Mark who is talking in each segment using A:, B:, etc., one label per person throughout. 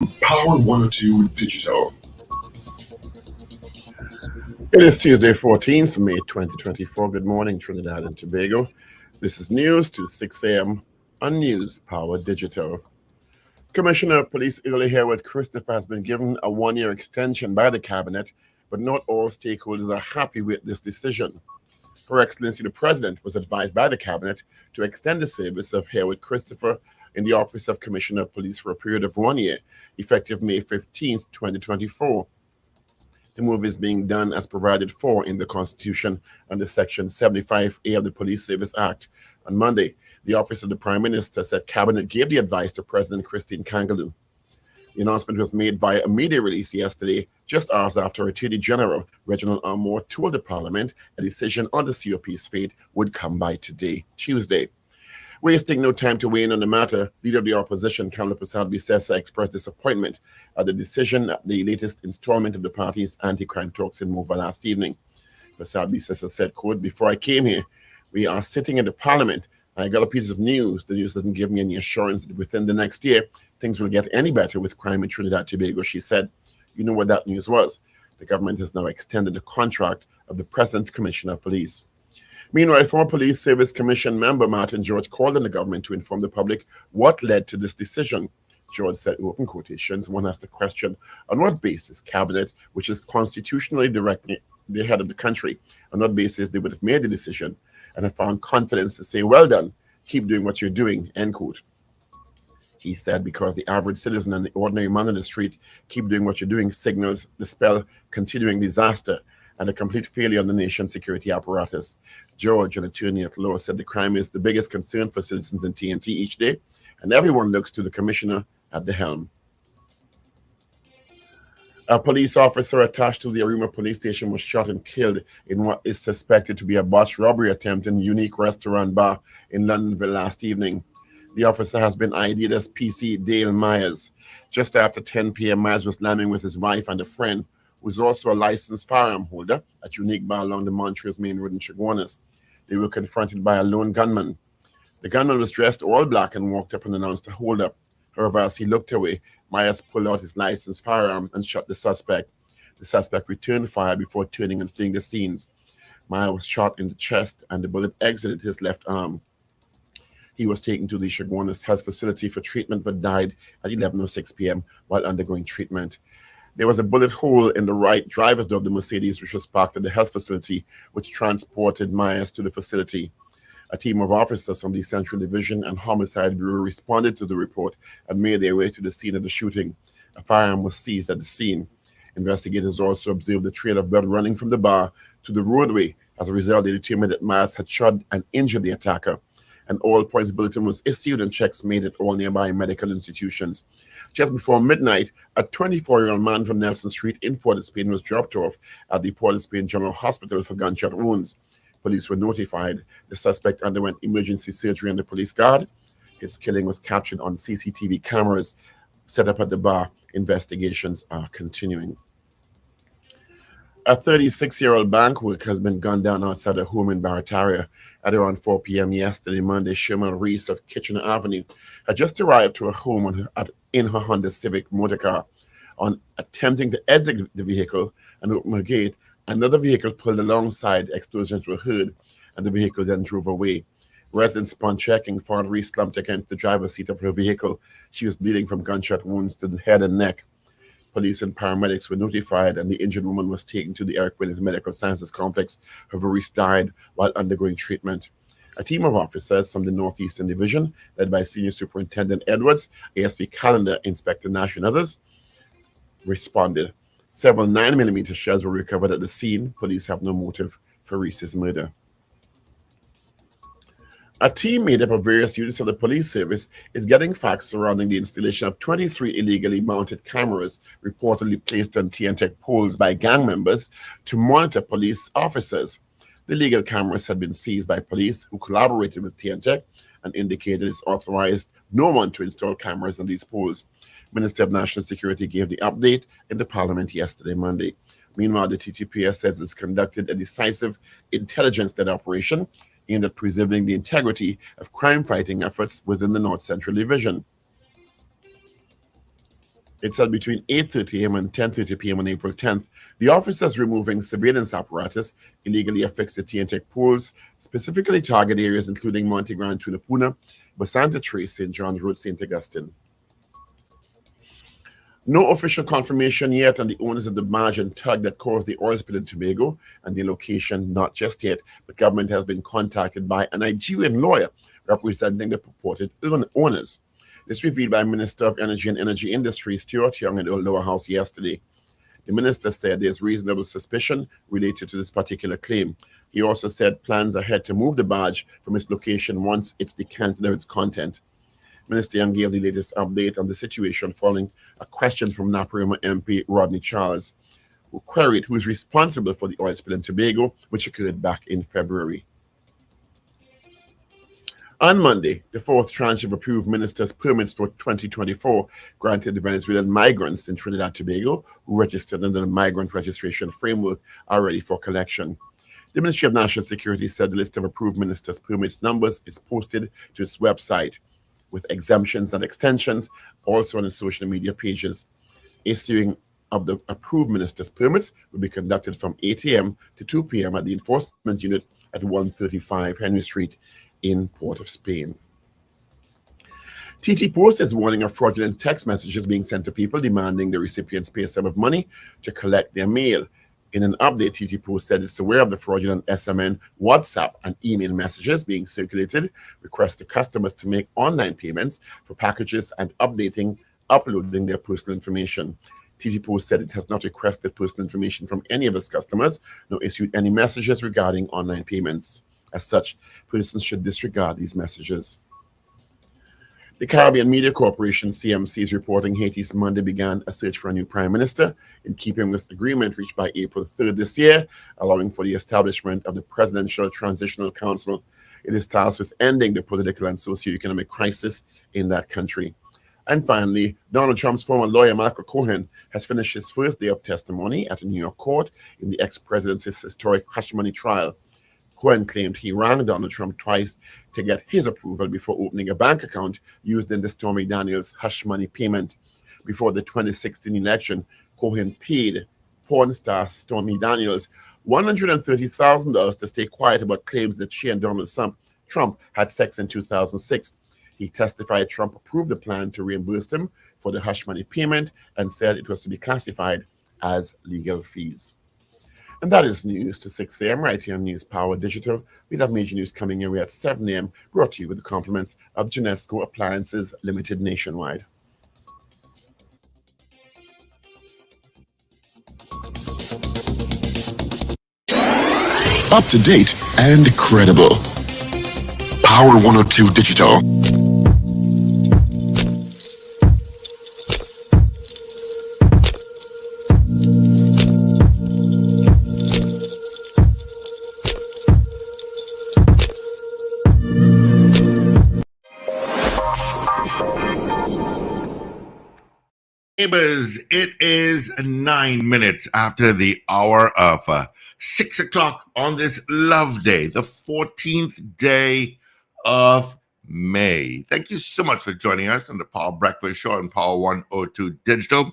A: Power 102 Digital.
B: It is Tuesday, 14th May 2024. Good morning, Trinidad and Tobago. This is news to 6 a.m. on News Power Digital. Commissioner of Police Early Hereward Christopher has been given a one-year extension by the Cabinet, but not all stakeholders are happy with this decision. Her Excellency the President was advised by the Cabinet to extend the service of Hereward Christopher in the Office of Commissioner of Police for a period of 1 year, effective May 15th, 2024. The move is being done as provided for in the Constitution under Section 75A of the Police Service Act. On Monday, the Office of the Prime Minister said Cabinet gave the advice to President Christine Kangaloo. The announcement was made via a media release yesterday, just hours after Attorney General Reginald Armour told the Parliament a decision on the COP's fate would come by today, Tuesday. Wasting no time to weigh in on the matter, Leader of the Opposition, Kamala Prasad-Bissessa, expressed disappointment at the decision at the latest installment of the party's anti-crime talks in Mova last evening. Prasad-Bissessa said, quote, "Before I came here, we are sitting in the Parliament. I got a piece of news. The news doesn't give me any assurance that within the next year, things will get any better with crime in Trinidad and Tobago," she said. You know what that news was. The government has now extended the contract of the present Commissioner of Police. Meanwhile, former Police Service Commission member Martin George called on the government to inform the public what led to this decision. George said, open quotations, one has to question on what basis Cabinet, which is constitutionally directing the head of the country, on what basis they would have made the decision, and have found confidence to say, well done, keep doing what you're doing, end quote. He said, because the average citizen and the ordinary man on the street keep doing what you're doing signals the spell continuing disaster and a complete failure on the nation's security apparatus. George, an attorney at law, said the crime is the biggest concern for citizens in TNT each day, and everyone looks to the commissioner at the helm. A police officer attached to the Arima police station was shot and killed in what is suspected to be a botched robbery attempt in Unique Restaurant Bar in Londonville last evening. The officer has been ID'd as PC Dale Myers. Just after 10 p.m., Myers was landing with his wife and a friend, who is also a licensed firearm holder at Unique Bar along the Montrose Main Road in Chaguanas. They were confronted by a lone gunman. The gunman was dressed all black and walked up and announced a holdup. However, as he looked away, Myers pulled out his licensed firearm and shot the suspect. The suspect returned fire before turning and fleeing the scenes. Myers was shot in the chest and the bullet exited his left arm. He was taken to the Chaguanas Health Facility for treatment but died at 11:06 p.m. while undergoing treatment. There was a bullet hole in the right driver's door of the Mercedes, which was parked at the health facility, which transported Myers to the facility. A team of officers from the Central Division and Homicide Bureau responded to the report and made their way to the scene of the shooting. A firearm was seized at the scene. Investigators also observed the trail of blood running from the bar to the roadway. As a result, they determined that Myers had shot and injured the attacker. An all-points bulletin was issued and checks made at all nearby medical institutions. Just before midnight, a 24-year-old man from Nelson Street in Port of Spain was dropped off at the Port of Spain General Hospital for gunshot wounds. Police were notified. The suspect underwent emergency surgery on the police guard. His killing was captured on CCTV cameras set up at the bar. Investigations are continuing. A 36-year-old bank worker has been gunned down outside a home in Barataria at around 4 p.m. yesterday. Monday, Sherman Reese of Kitchener Avenue had just arrived to a home in her Honda Civic motor car. On attempting to exit the vehicle and open her gate, another vehicle pulled alongside. Explosions were heard, and the vehicle then drove away. Residents, upon checking, found Reese slumped against the driver's seat of her vehicle. She was bleeding from gunshot wounds to the head and neck. Police and paramedics were notified, and the injured woman was taken to the Eric Williams Medical Sciences Complex. However, Reese died while undergoing treatment. A team of officers from the Northeastern Division, led by Senior Superintendent Edwards, ASP Calendar, Inspector Nash, and others, responded. Several 9mm shells were recovered at the scene. Police have no motive for Reese's murder. A team made up of various units of the police service is getting facts surrounding the installation of 23 illegally mounted cameras reportedly placed on TNTech poles by gang members to monitor police officers. The illegal cameras had been seized by police who collaborated with TNTech and indicated it's authorized no one to install cameras on these poles. Minister of National Security gave the update in the Parliament yesterday, Monday. Meanwhile, the TTPS says it's conducted a decisive intelligence-led operation aimed at preserving the integrity of crime-fighting efforts within the North Central Division. It said between 8:30 a.m. and 10:30 p.m. on April 10th, the officers removing surveillance apparatus illegally affixed the T&Tech poles, specifically target areas including Monte Grande, Tunapuna, Basanta Trace, St. John's Road, St. Augustine. No official confirmation yet on the owners of the barge and tug that caused the oil spill in Tobago and the location not just yet, but government has been contacted by a Nigerian lawyer representing the purported owners. This revealed by Minister of Energy and Energy Industry Stuart Young in the Lower House yesterday. The minister said there's reasonable suspicion related to this particular claim. He also said plans ahead to move the barge from its location once it's decanted of its content. Minister Young gave the latest update on the situation following a question from Naparima MP Rodney Charles, who queried who is responsible for the oil spill in Tobago, which occurred back in February. On Monday, the fourth tranche of approved ministers' permits for 2024 granted the Venezuelan migrants in Trinidad and Tobago who registered under the migrant registration framework are ready for collection. The Ministry of National Security said the list of approved ministers' permits numbers is posted to its website, with exemptions and extensions also on the social media pages. Issuing of the approved ministers' permits will be conducted from 8 a.m. to 2 p.m. at the enforcement unit at 135 Henry Street in Port of Spain. TT Post is warning of fraudulent text messages being sent to people demanding the recipients pay a sum of money to collect their mail. In an update, TT Post said it's aware of the fraudulent SMN, WhatsApp, and email messages being circulated, requesting customers to make online payments for packages and uploading their personal information. TT Post said it has not requested personal information from any of its customers, nor issued any messages regarding online payments. As such, persons should disregard these messages. The Caribbean Media Corporation, CMC, is reporting Haiti's Monday began a search for a new prime minister in keeping with agreement reached by April 3rd this year, allowing for the establishment of the Presidential Transitional Council. It is tasked with ending the political and socio-economic crisis in that country. And finally, Donald Trump's former lawyer, Michael Cohen, has finished his first day of testimony at a New York court in the ex-president's historic hush money trial. Cohen claimed he rang Donald Trump twice to get his approval before opening a bank account used in the Stormy Daniels hush money payment. Before the 2016 election, Cohen paid porn star Stormy Daniels $130,000 to stay quiet about claims that she and Donald Trump had sex in 2006. He testified Trump approved the plan to reimburse him for the hush money payment and said it was to be classified as legal fees. And that is news to 6 a.m. right here on News Power Digital. We have major news coming your way at 7 a.m. brought to you with the compliments of Genesco Appliances Limited nationwide.
A: Up to date and credible. Power 102 Digital.
C: Neighbors, it is 9 minutes after the hour of 6 o'clock on this love day, the 14th day of May. Thank you so much for joining us on the Power Breakfast Show on Power 102 Digital.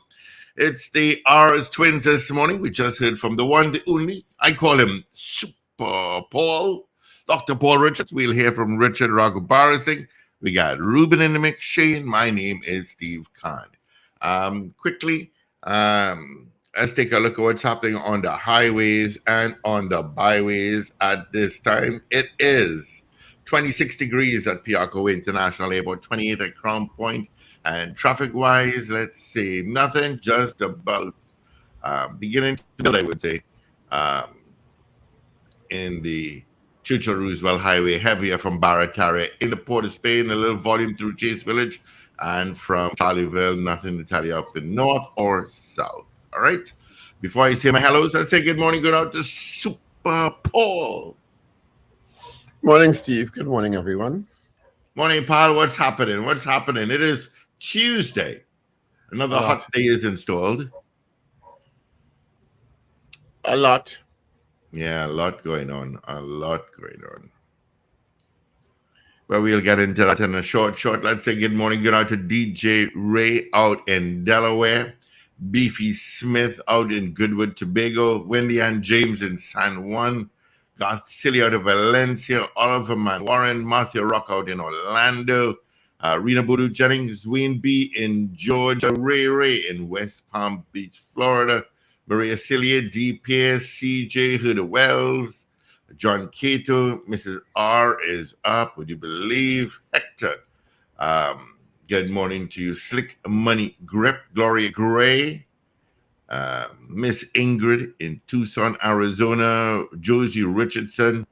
C: It's the R's twins this morning. We just heard from the one, the only. I call him Super Paul, Dr. Paul Richards. We'll hear from Richard Ragoobarsingh. We got Ruben in the mix. Shane. My name is Steve Kahn. Quickly, let's take a look at what's happening on the highways and on the byways at this time. It is 26 degrees at Piarco International Airport, 28 at Crown Point, and traffic-wise, let's see, nothing, just about beginning to build, I would say, in the Churchill Roosevelt Highway, heavier from Barataria in the Port of Spain, a little volume through Chase Village, and from Charlieville, nothing to tell you up in north or south. All right. Before I say my hellos, I'll say good morning, good out to Super Paul.
B: Morning, Steve. Good morning, everyone.
C: Morning, Paul. What's happening? What's happening? It is Tuesday. Another hot day is installed.
B: A lot.
C: Yeah, a lot going on. A lot going on. But we'll get into that in a short. Let's say good morning, good night to DJ Ray out in Delaware, Beefy Smith out in Goodwood, Tobago, Wendy and James in San Juan, Garth Silly out of Valencia, Oliver Man Warren, Marcia Rock out in Orlando, Rena Boodoo Jennings, Wayne B in Georgia, Ray in West Palm Beach, Florida, Maria Celia, D. Pierce, CJ Huda Wells, John Cato, Mrs. R is up. Would you believe? Hector. Good morning to you. Slick Money Grip, Gloria Gray, Miss Ingrid in Tucson, Arizona, Josie Richardson,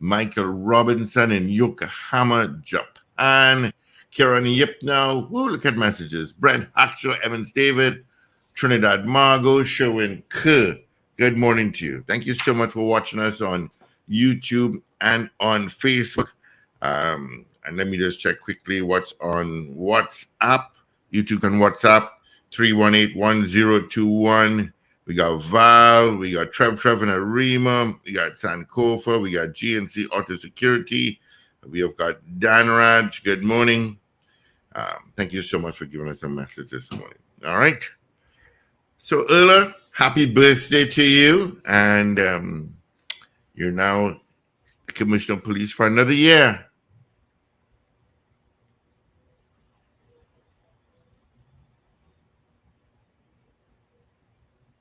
C: Michael Robinson in Yokohama, Japan, Karen Yipnow. Woo, look at messages. Brent Hatcher, Evans David, Trinidad Margot, Sherwin K. Good morning to you. Thank you so much for watching us on YouTube and on Facebook. And let me just check quickly what's on WhatsApp. YouTube and WhatsApp 318-1021. We got Val, we got Trev and Arima, we got Sankofa, we got GNC Auto Security, we have got Dan Raj. Good morning. Thank you so much for giving us a message this morning. All right. So Erla, happy birthday to you, and you're now the Commissioner of Police for another year.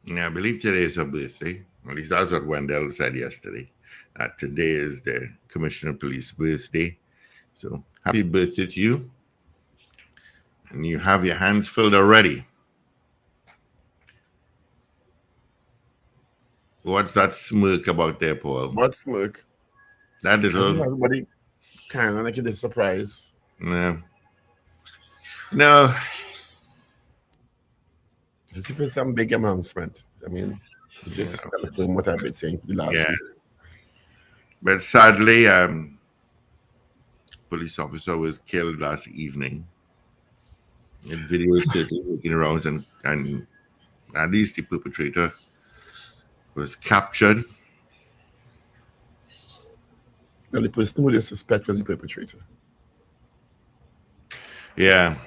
C: Yeah, I believe today is her birthday. At least that's what Wendell said yesterday. That today is the Commissioner of Police birthday. So happy birthday to you. And you have your hands filled already. What's that smirk about there, Paul?
B: What smirk?
C: That little...
B: Everybody kind of like it is a surprise.
C: No.
B: This is some big announcement. I mean, just confirm what I've been saying for the last week.
C: But sadly, police officer was killed last evening. The video is certainly making around, and at least the perpetrator was captured.
B: Well, the person who they suspect was the perpetrator.
C: Yeah.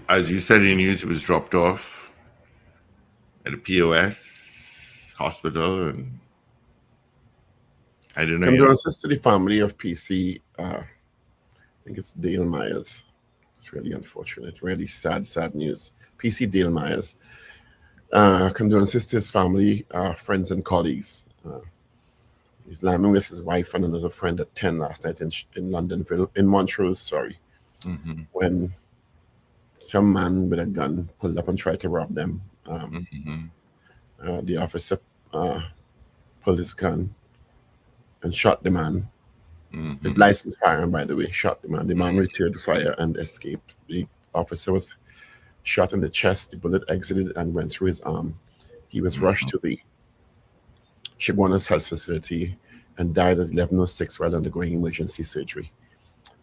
C: As you said in the news, it was dropped off at a POS hospital, and I don't know.
B: Condolences to the family of PC. I think it's Dale Myers. It's really unfortunate. Really sad news. PC Dale Myers. Condolences to his family, friends, and colleagues. He's landing with his wife and another friend at 10 last night in Londonville, in Montrose, sorry, when some man with a gun pulled up and tried to rob them. The officer pulled his gun and shot the man. His license firearm, by the way, shot the man. The man returned the fire and escaped. The officer was shot in the chest. The bullet exited and went through his arm. He was rushed to the Shiguanas Health Facility and died at 11:06 while undergoing emergency surgery.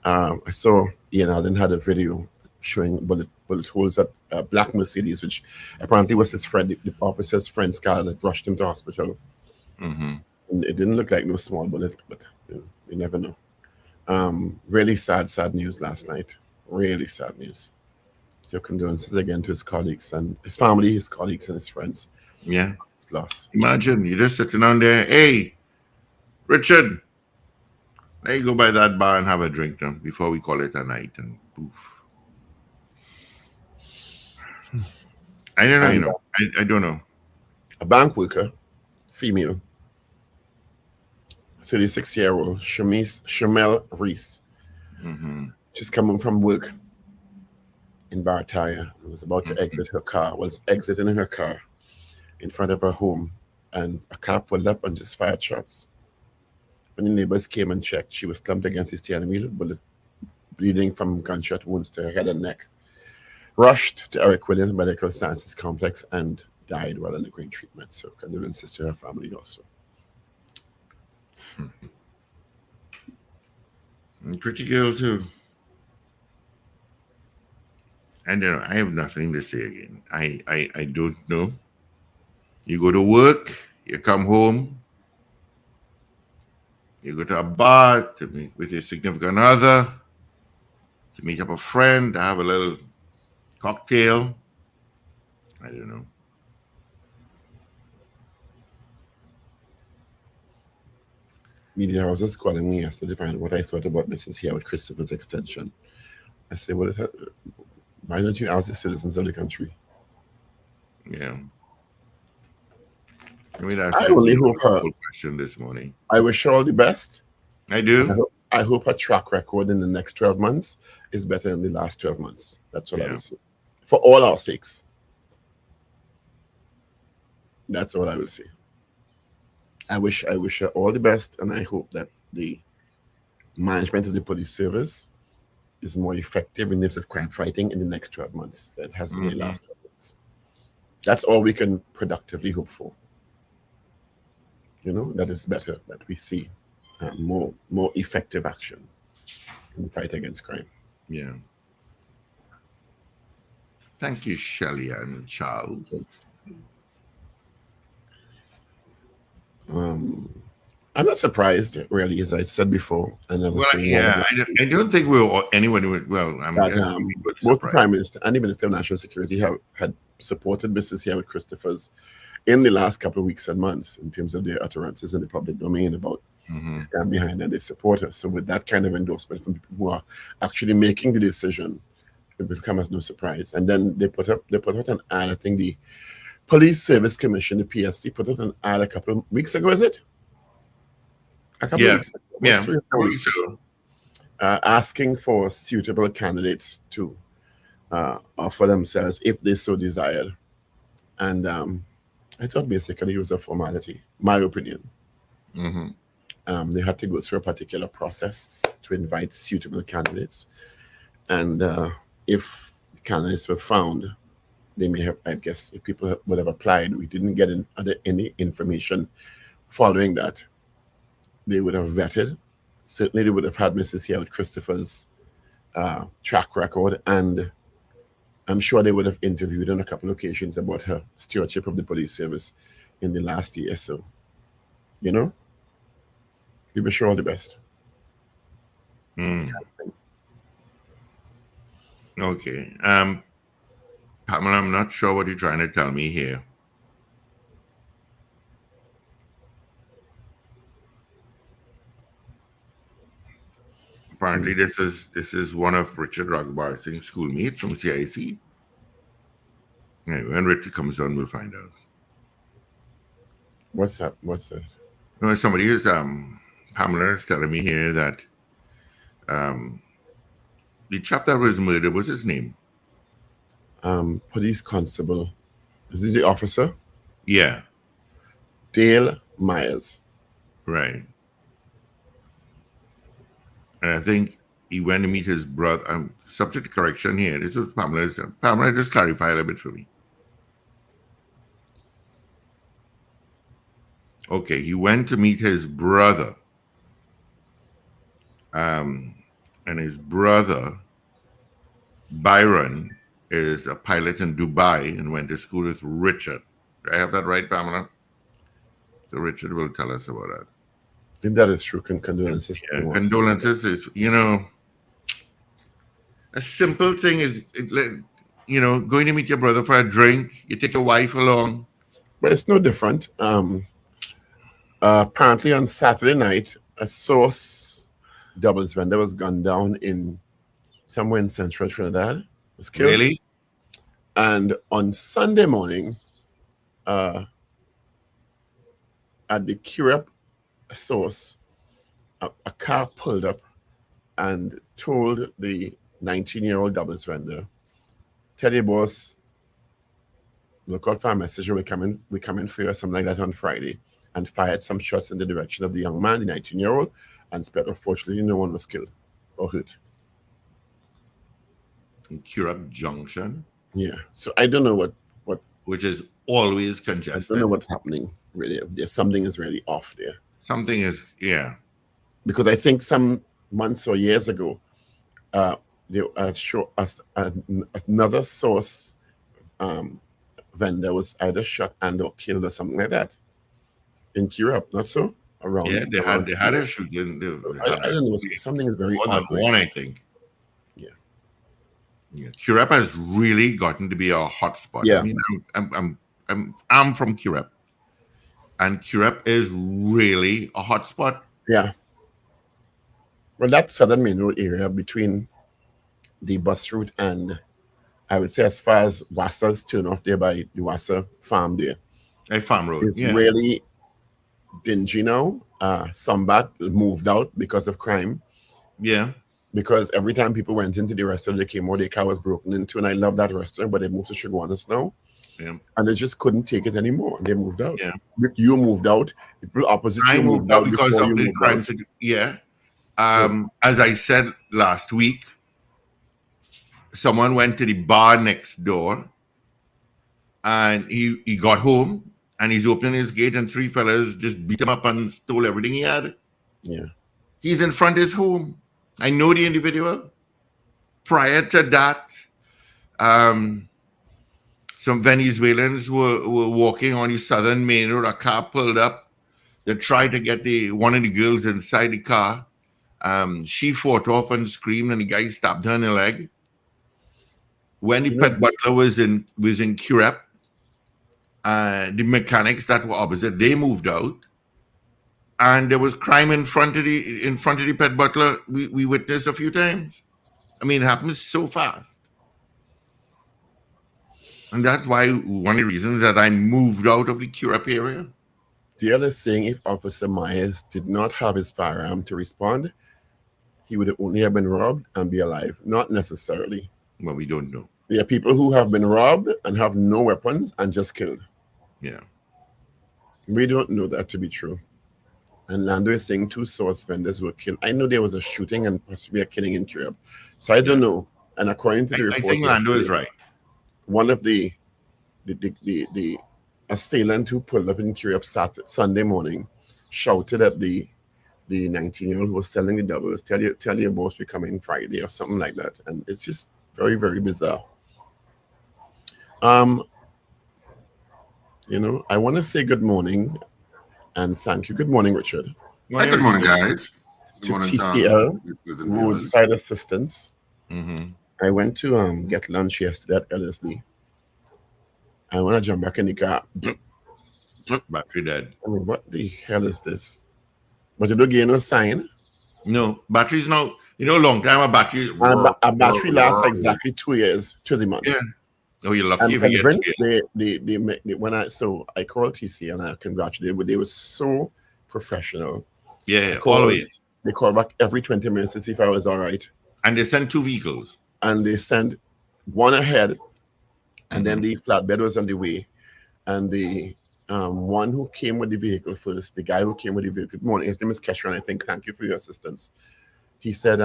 B: I saw Ian Allen had a video showing bullet holes at a black Mercedes, which apparently was his friend, the officer's friend's car that rushed him to hospital. And it didn't look like no small bullet, but you never know. Really sad news last night. Really sad news. So condolences again to his colleagues and his family, his colleagues and his friends.
C: Yeah.
B: It's lost.
C: Imagine you're just sitting down there. Hey, Richard, let you go by that bar and have a drink now before we call it a night, and poof. I don't know. I don't know.
B: A bank worker, female, 36-year-old Shamel Reese. She's coming from work in Bartaya and was about to exit her car. Was exiting her car in front of her home, and a car pulled up and just fired shots. When the neighbors came and checked, she was slumped against the steering wheel, bullet bleeding from gunshot wounds to her head and neck. Rushed to Eric Williams Medical Sciences Complex and died while undergoing treatment. So condolences to her family also.
C: Pretty girl too. I don't know. I have nothing to say again. I don't know. You go to work, you come home, you go to a bar to meet with your significant other, to meet up a friend, to have a little cocktail. I don't know.
B: Media houses calling me yesterday to find out what I thought about Mrs. here with Christopher's extension. I said, why don't you ask the citizens of the country?
C: Yeah. I mean,
B: I only hope her.
C: Question this morning.
B: I wish her all the best.
C: I do.
B: I hope her track record in the next 12 months is better than the last 12 months. That's what I will say. For all our sakes. That's what I will say. I wish her all the best, and I hope that the management of the police service is more effective in terms of crime fighting in the next 12 months than it has been in the last 12 months. That's all we can productively hope for. That is better, that we see more effective action in the fight against crime.
C: Yeah. Thank you, Shelley and Charles.
B: I'm not surprised, really, as I said before. I
C: don't think anyone would. Well, I'm guessing
B: both the Prime Minister and the Minister of National Security had supported Mrs. here with Christopher's in the last couple of weeks and months in terms of their utterances in the public domain about stand behind and they support us. So with that kind of endorsement from people who are actually making the decision, it will come as no surprise. And then they put out an ad. I think the Police Service Commission, the PSC, put out an ad a couple of weeks ago, is it? A couple of weeks ago.
C: Yeah.
B: 3 or 4 weeks ago. Asking for suitable candidates to offer themselves if they so desired. And I thought basically it was a formality, my opinion. They had to go through a particular process to invite suitable candidates. And if candidates were found, they may have, I guess, if people would have applied, we didn't get any information following that. They would have vetted. Certainly they would have had Mrs. here with Christopher's track record, and I'm sure they would have interviewed on a couple of occasions about her stewardship of the police service in the last year. So, we wish her all the best.
C: Okay. Pamela, I'm not sure what you're trying to tell me here. Apparently, this is one of Richard Ragoobarsingh's schoolmates from CIC. Anyway, when Richard comes on, we'll find out.
B: What's that?
C: No, somebody is Pamela is telling me here that the chap that was murdered, what's his name?
B: Police constable. Is he the officer?
C: Yeah.
B: Dale Myers.
C: Right. And I think he went to meet his brother. I'm subject to correction here. This is Pamela. Pamela, just clarify a little bit for me. Okay, he went to meet his brother. And his brother, Byron, is a pilot in Dubai and went to school with Richard. Do I have that right, Pamela? So Richard will tell us about that.
B: If that is true, condolences.
C: Yeah, condolences is, a simple thing is, going to meet your brother for a drink. You take your wife along.
B: But it's no different. Apparently on Saturday night, a source doubles vendor was gunned down somewhere in central Trinidad. Was killed.
C: Really?
B: And on Sunday morning, at the Curab source, a car pulled up and told the 19-year-old doubles vendor, "Tell your boss, look out for a message, we come in for you," or something like that on Friday, and fired some shots in the direction of the young man, the 19-year-old, and sped. Unfortunately, no one was killed or hurt.
C: In Curab Junction?
B: Yeah. So I don't know what
C: which is always congested.
B: I don't know what's happening, really. Something is really off there.
C: Something is, yeah.
B: Because I think some months or years ago, they showed us another source vendor was either shot and or killed or something like that in Curab, not so? Around.
C: Yeah, they had a shooting.
B: I don't know. Something is very
C: more
B: odd.
C: than one, I think.
B: Yeah.
C: Yeah, Curep has really gotten to be a hot spot.
B: Yeah.
C: I mean, I'm from Curep, and Curep is really a hot spot.
B: Yeah. Well, that southern main road area between the bus route and I would say as far as WASA's turn off there by the WASA farm there
C: A farm road.
B: is
C: Yeah.
B: really dingy now. Sambat moved out because of crime.
C: Yeah.
B: Because every time people went into the restaurant, they came out, their car was broken into, and I love that restaurant, but they moved to Shiguanas now.
C: Yeah.
B: And they just couldn't take it anymore. They moved out.
C: Yeah.
B: You moved out. The people opposite
C: I
B: you
C: moved out because
B: before
C: of
B: you
C: the
B: moved
C: crime.
B: out.
C: Yeah.
B: So-
C: As I said last week, someone went to the bar next door, and he got home, and he's opening his gate, and three fellas just beat him up and stole everything he had.
B: Yeah.
C: He's in front of his home. I know the individual. Prior to that, some Venezuelans were walking on the southern main road. A car pulled up. They tried to get one of the girls inside the car. She fought off and screamed, and the guy stabbed her in the leg. When the pet butler was in Curep, the mechanics that were opposite, they moved out, and there was crime in front of the pet butler. We witnessed a few times. I mean, it happens so fast, and that's why one of the reasons that I moved out of the Curep area.
B: The other saying, if Officer Myers did not have his firearm to respond, he would only have been robbed and be alive. Not necessarily.
C: Well, we don't know.
B: There are people who have been robbed and have no weapons and just killed.
C: Yeah.
B: We don't know that to be true. And Lando is saying 2 source vendors were killed. I know there was a shooting and possibly a killing in Curep. So I don't know. And according to the report,
C: I think Lando is right.
B: One of the assailant who pulled up in Curep Sunday morning shouted at the 19-year-old who was selling the doubles, tell your boss we're coming Friday or something like that. And it's just very, very bizarre. I want to say good morning and thank you. Good morning, Richard.
D: Hi, good morning, guys.
B: To TCL, Roadside Assistance.
C: Mm-hmm.
B: I went to get lunch yesterday at Ellerslie. I want to jump back in the car.
C: Battery dead.
B: I mean, what the hell is this? But you don't get no sign.
C: No, batteries now. Long time a battery.
B: A battery lasts exactly 2 years to the month.
C: Yeah. Oh, you're lucky
B: I'm
C: if you
B: convinced
C: get
B: I called TC and I congratulated, but they were so professional.
C: Yeah, always.
B: They called back every 20 minutes to see if I was all right.
C: And they sent 2 vehicles.
B: And they sent one ahead, and then the flatbed was on the way. And the one who came with the vehicle first, the guy who came with the vehicle, good morning, his name is Keshran, I think. Thank you for your assistance. He said,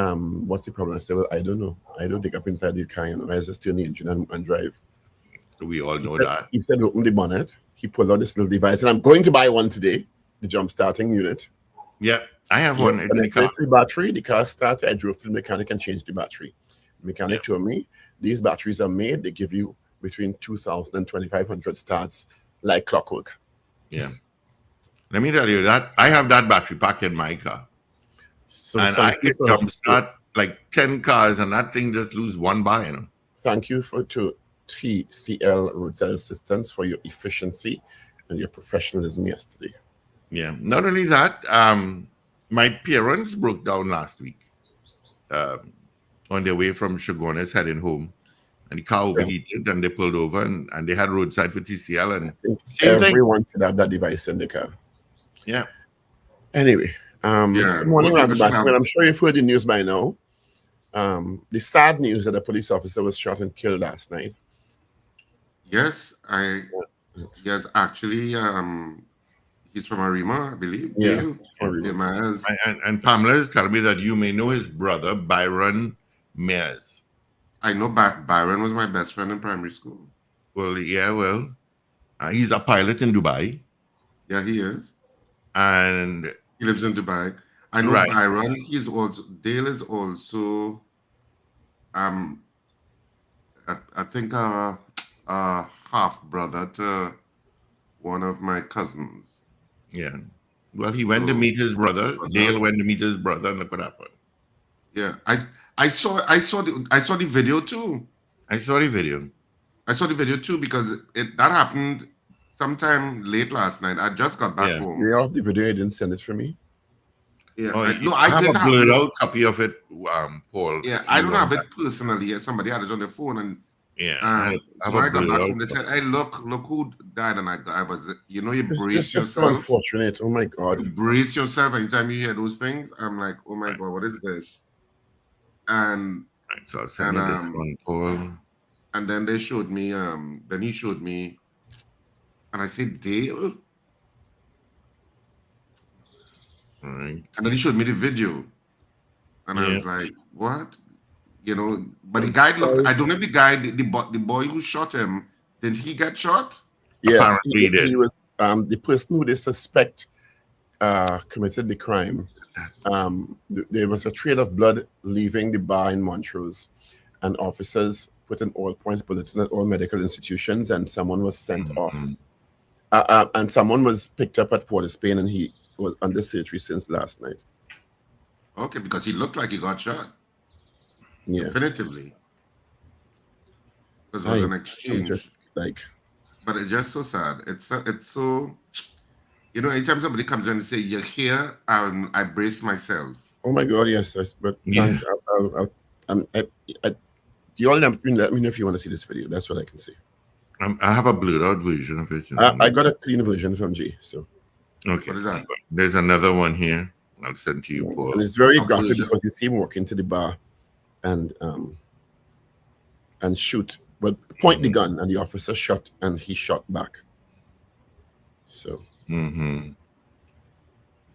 B: what's the problem? I said, well, I don't know. I don't dig up inside the car, I just turn the engine and drive.
C: So we all know that.
B: He said, open the bonnet. He pulled out this little device, and I'm going to buy one today, the jump starting unit.
C: Yeah, I have one.
B: And I put the battery, the car started. I drove to the mechanic and changed the battery. The mechanic told me these batteries are made, they give you between 2,000 and 2,500 starts like clockwork.
C: Yeah. Let me tell you that I have that battery pack in my car.
B: So
C: and I can jump start like 10 cars and that thing just lose one bar,
B: Thank you to TCL Roadside Assistance for your efficiency and your professionalism yesterday.
C: Yeah. Not only that, my parents broke down last week on their way from Shogunas heading home. And the car overheated and they pulled over and they had roadside for TCL and
B: everyone should have that device in the car.
C: Yeah.
B: Anyway, good morning, Ragoobarsingh. I'm sure you've heard the news by now. The sad news that a police officer was shot and killed last night.
D: Yes, actually, he's from Arima, I believe.
B: Yeah.
C: And Pamela is telling me that you may know his brother, Byron Mears.
D: I know Byron was my best friend in primary school.
C: Well, he's a pilot in Dubai.
D: Yeah, he is.
C: And
D: he lives in Dubai. I know Byron. Dale is also, I think a half brother to one of my cousins.
C: Yeah. Well, he went to meet his brother. Dale went to meet his brother, and look what happened.
D: Yeah, I saw the video too.
C: I saw the video.
D: I saw the video too because that happened sometime late last night. I just got back home.
B: You have the video, you didn't send it for me?
D: Yeah,
C: Oh,
D: I
C: have
D: did
C: a blurred out copy of it, Paul.
D: Yeah, I don't have it personally. Somebody had it on their phone, and
C: I have
D: when
C: a
D: I got back
C: blurred
D: home, they said, "Hey, look who died," and I was, you brace
B: It's so
D: yourself.
B: unfortunate. Oh my God!
D: You brace yourself anytime you hear those things. I'm like, oh my God, what is this? And
C: so I'll send you this one, Paul.
D: And then they showed me. Then he showed me, and I said, Dale.
C: All right.
D: And then he showed me the video, and I was like, what? But the guy looked. I don't know if the guy, the boy who shot him, did he get shot?
B: Yes,
C: apparently he did.
B: He was the person who they suspect committed the crime. There was a trail of blood leaving the bar in Montrose, and officers put an all-points bulletin at all medical institutions, and someone was sent off. And someone was picked up at Port of Spain, and he was under surgery since last night.
D: Okay, because he looked like he got shot.
B: Yeah,
D: definitively. Because it was an exchange.
B: Just like,
D: but it's just so sad. It's so, anytime somebody comes in and say, "You're here," I brace myself.
B: Oh my God, yes. But thanks. You all let me know if you want to see this video. That's what I can say.
C: I have a blurred out version of it.
B: I got a clean version from G. So,
D: okay. What is that?
C: There's another one here. I'll send to you, Paul.
B: And it's very graphic because you see him walk into the bar and shoot, but point the gun, and the officer shot, and he shot back. So it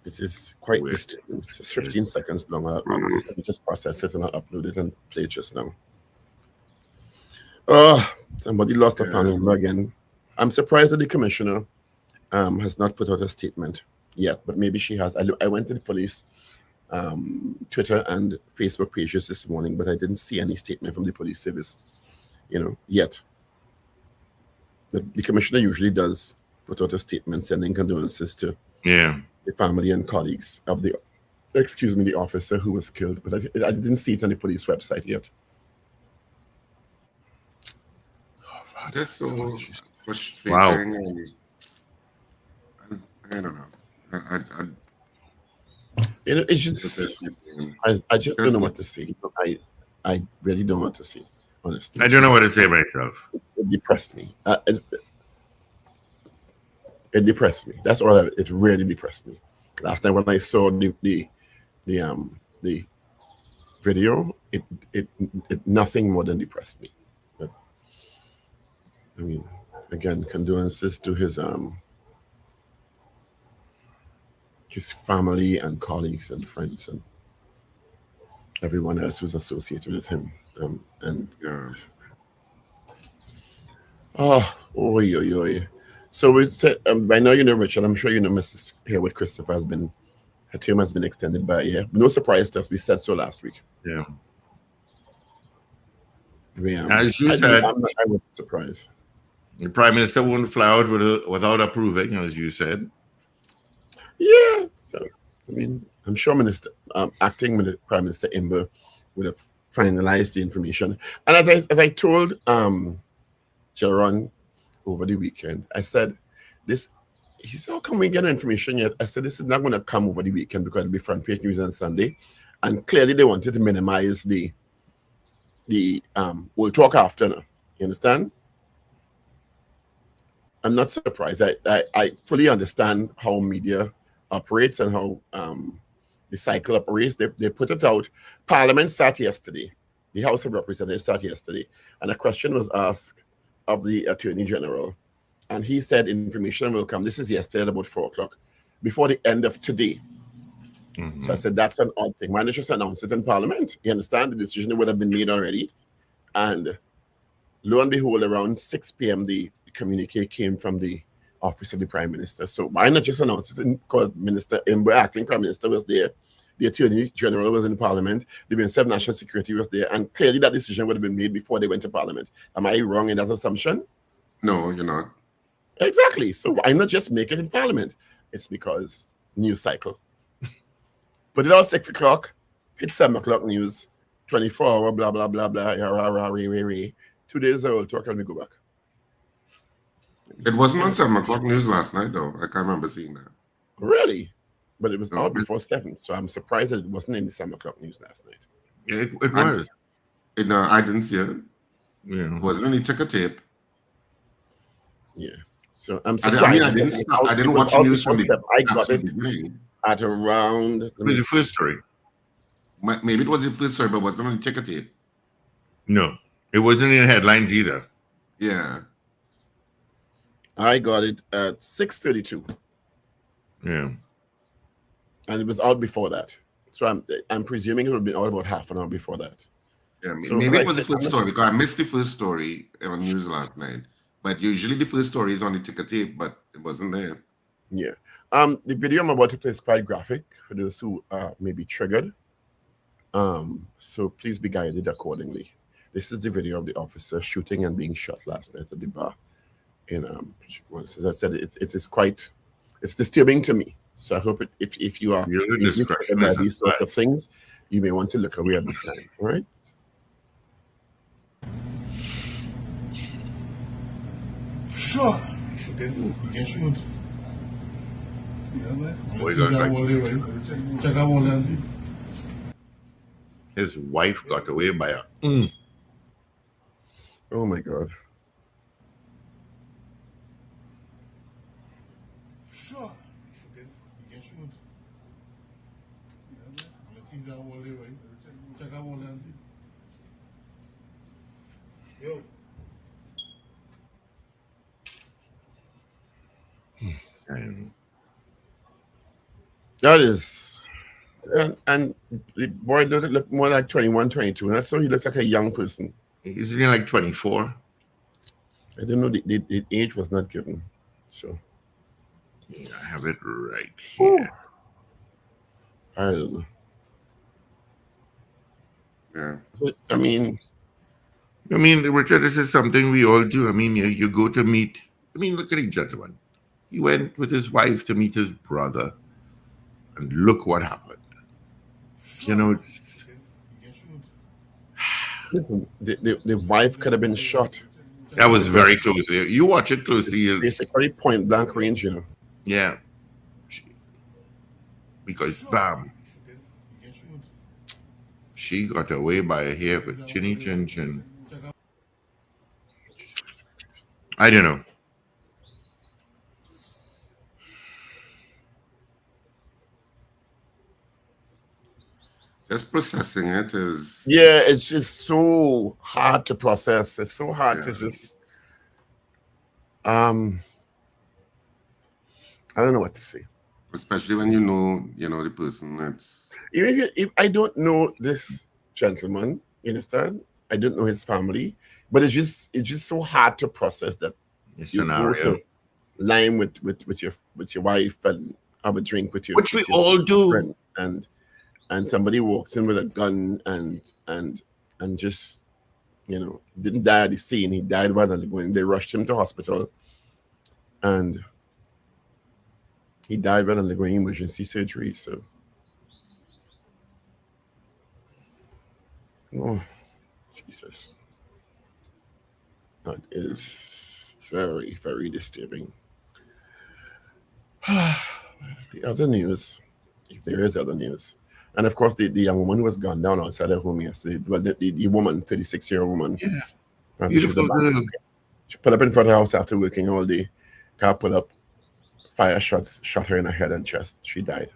B: is quite disturbing. It's 15 seconds long. Let me just process it and I'll upload it and play it just now. Somebody lost a family member again. I'm surprised that the commissioner has not put out a statement yet, but maybe she has. I went to the police Twitter and Facebook pages this morning, but I didn't see any statement from the police service, yet. The commissioner usually does put out a statement sending condolences to the family and colleagues of the officer who was killed, but I didn't see it on the police website yet.
D: That's so frustrating. Wow. I don't know.
B: It's just I just don't know what to see. I really don't know what to see, honestly.
C: I don't know what to say myself.
B: It depressed me. It depressed me. That's all. It really depressed me. Last night when I saw the video, it nothing more than depressed me. But, I mean, again, condolences to his family and colleagues and friends and everyone else who's associated with him. So we said, by now Richard, I'm sure Mrs. Harewood Christopher her term has been extended by a year. No surprise to us, we said so last week.
C: Yeah.
B: As you said, I wasn't surprised.
C: The Prime Minister wouldn't fly out without approving, as you said.
B: Yeah, so I mean, I'm sure acting Prime Minister Imber would have finalized the information. And as I told Jaron over the weekend, I said this. He said, "How come we get no information yet?" I said, "This is not going to come over the weekend because it'll be front page news on Sunday." And clearly, they wanted to minimize the we'll talk after now. You understand? I'm not surprised. I fully understand how media operates and how the cycle operates. They put it out. Parliament sat yesterday. The House of Representatives sat yesterday, and a question was asked of the Attorney General, and he said information will come. This is yesterday at about 4 o'clock, before the end of today. So I said that's an odd thing. Why not just announce it in Parliament? You understand the decision would have been made already, and lo and behold, around 6 p.m. the communique came from the office of the Prime Minister. So why not just announce it? Because Minister Imber, acting Prime Minister, was there. The Attorney General was in Parliament. The Minister of National Security was there. And clearly that decision would have been made before they went to Parliament. Am I wrong in that assumption?
D: No, you're not.
B: Exactly. So why not just make it in Parliament? It's because news cycle. Put it out 6 o'clock, hit 7 o'clock news, 24-hour, blah, blah, blah, blah, 12 2 days old. So let me go back.
D: It wasn't on 7 o'clock news last night, though. I can't remember seeing that.
B: Really? But it was
D: No,
B: out before 7. So I'm surprised that it wasn't in the 7 o'clock news last night.
C: Yeah, it was.
D: I didn't see it.
C: Yeah.
D: It wasn't any ticker tape.
B: Yeah. So I'm surprised.
D: I didn't watch the news from the
B: I got it
D: beginning.
B: at around.
C: The first story.
D: Maybe it was the first story, but it wasn't on the ticker tape.
C: No, it wasn't in headlines either.
D: Yeah.
B: I got it at 6:32.
C: Yeah.
B: And it was out before that. So I'm presuming it would have been out about half an hour before that.
D: Yeah,
B: So
D: maybe it was the first story because I missed the first story on news last night. But usually the first story is on the ticker tape, but it wasn't there.
B: Yeah. The video I'm about to play is quite graphic for those who may be triggered. So please be guided accordingly. This is the video of the officer shooting and being shot last night at the bar. In as I said, it's disturbing to me. So I hope if you are triggered by these sorts of things, you may want to look away at this time. All right.
E: Sure. You can shoot. See check out one and see.
C: His wife got away by a.
B: Oh my God.
E: Sure. You can shoot. See that one right? Check out one and see. Yo.
B: That is, and the boy doesn't look more like 21, 22. That's so he looks like a young person.
C: He's only like 24.
B: I didn't know the age was not given. So
C: Yeah, I have it right here.
B: I don't know.
D: Yeah.
B: But, I mean,
C: Richard, this is something we all do. I mean, you go to meet. I mean, look at the gentleman. He went with his wife to meet his brother, and look what happened. You know, it's.
B: listen, the wife could have been shot.
C: That was very close. You watch it closely. It's,
B: Basically, point blank range, you know.
C: yeah. Because bam, she got away by a hair with chinny chin chin. I don't know.
D: Just processing it is.
B: Yeah, it's just so hard to process. It's so hard to just. I don't know what to say.
D: Especially when you know the person. It's
B: Even if I don't know this gentleman, you understand? I don't know his family, but it's just so hard to process that
C: The
B: you go
C: scenario,
B: to line with your wife and have a drink with your
C: which we
B: with your
C: all do.
B: friend, and somebody walks in with a gun and just didn't die at the scene. He died while undergoing. They rushed him to hospital, and he died while undergoing emergency surgery. So, oh, Jesus, that is very, very disturbing. The other news, if there is other news, and of course the young woman who was gunned down outside her home yesterday. Well, the woman, 36-year-old woman,
C: Yeah,
B: she's
C: beautiful girl.
B: she pulled up in front of the house after working all day. Car pulled up, fire shots shot her in the head and chest. She died.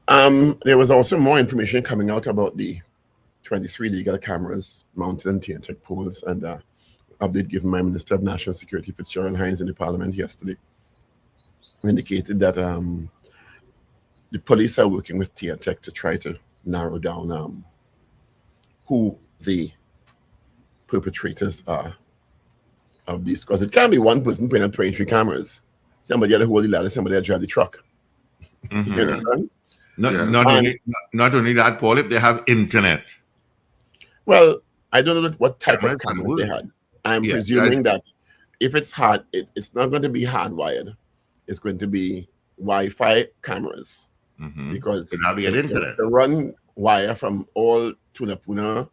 B: There was also more information coming out about the 23 legal cameras mounted on TNTech poles, and update given by Minister of National Security Fitzgerald Hines in the Parliament yesterday indicated that the police are working with TNTech to try to narrow down who the perpetrators are of these, because it can't be one person putting up 23 cameras. Somebody had to hold the ladder, somebody had to drive the truck.
C: Mhm.
B: You understand?
C: Not only that, Paul, if they have internet.
B: Well, I don't know what type
C: Cameras
B: of
C: can
B: cameras they
C: work.
B: had. I'm
C: Yeah,
B: presuming that if it's hard, it's not going to be hardwired. It's going to be Wi-Fi cameras,
C: Mhm.
B: because
C: But now we get internet.
B: to run wire from all Tunapuna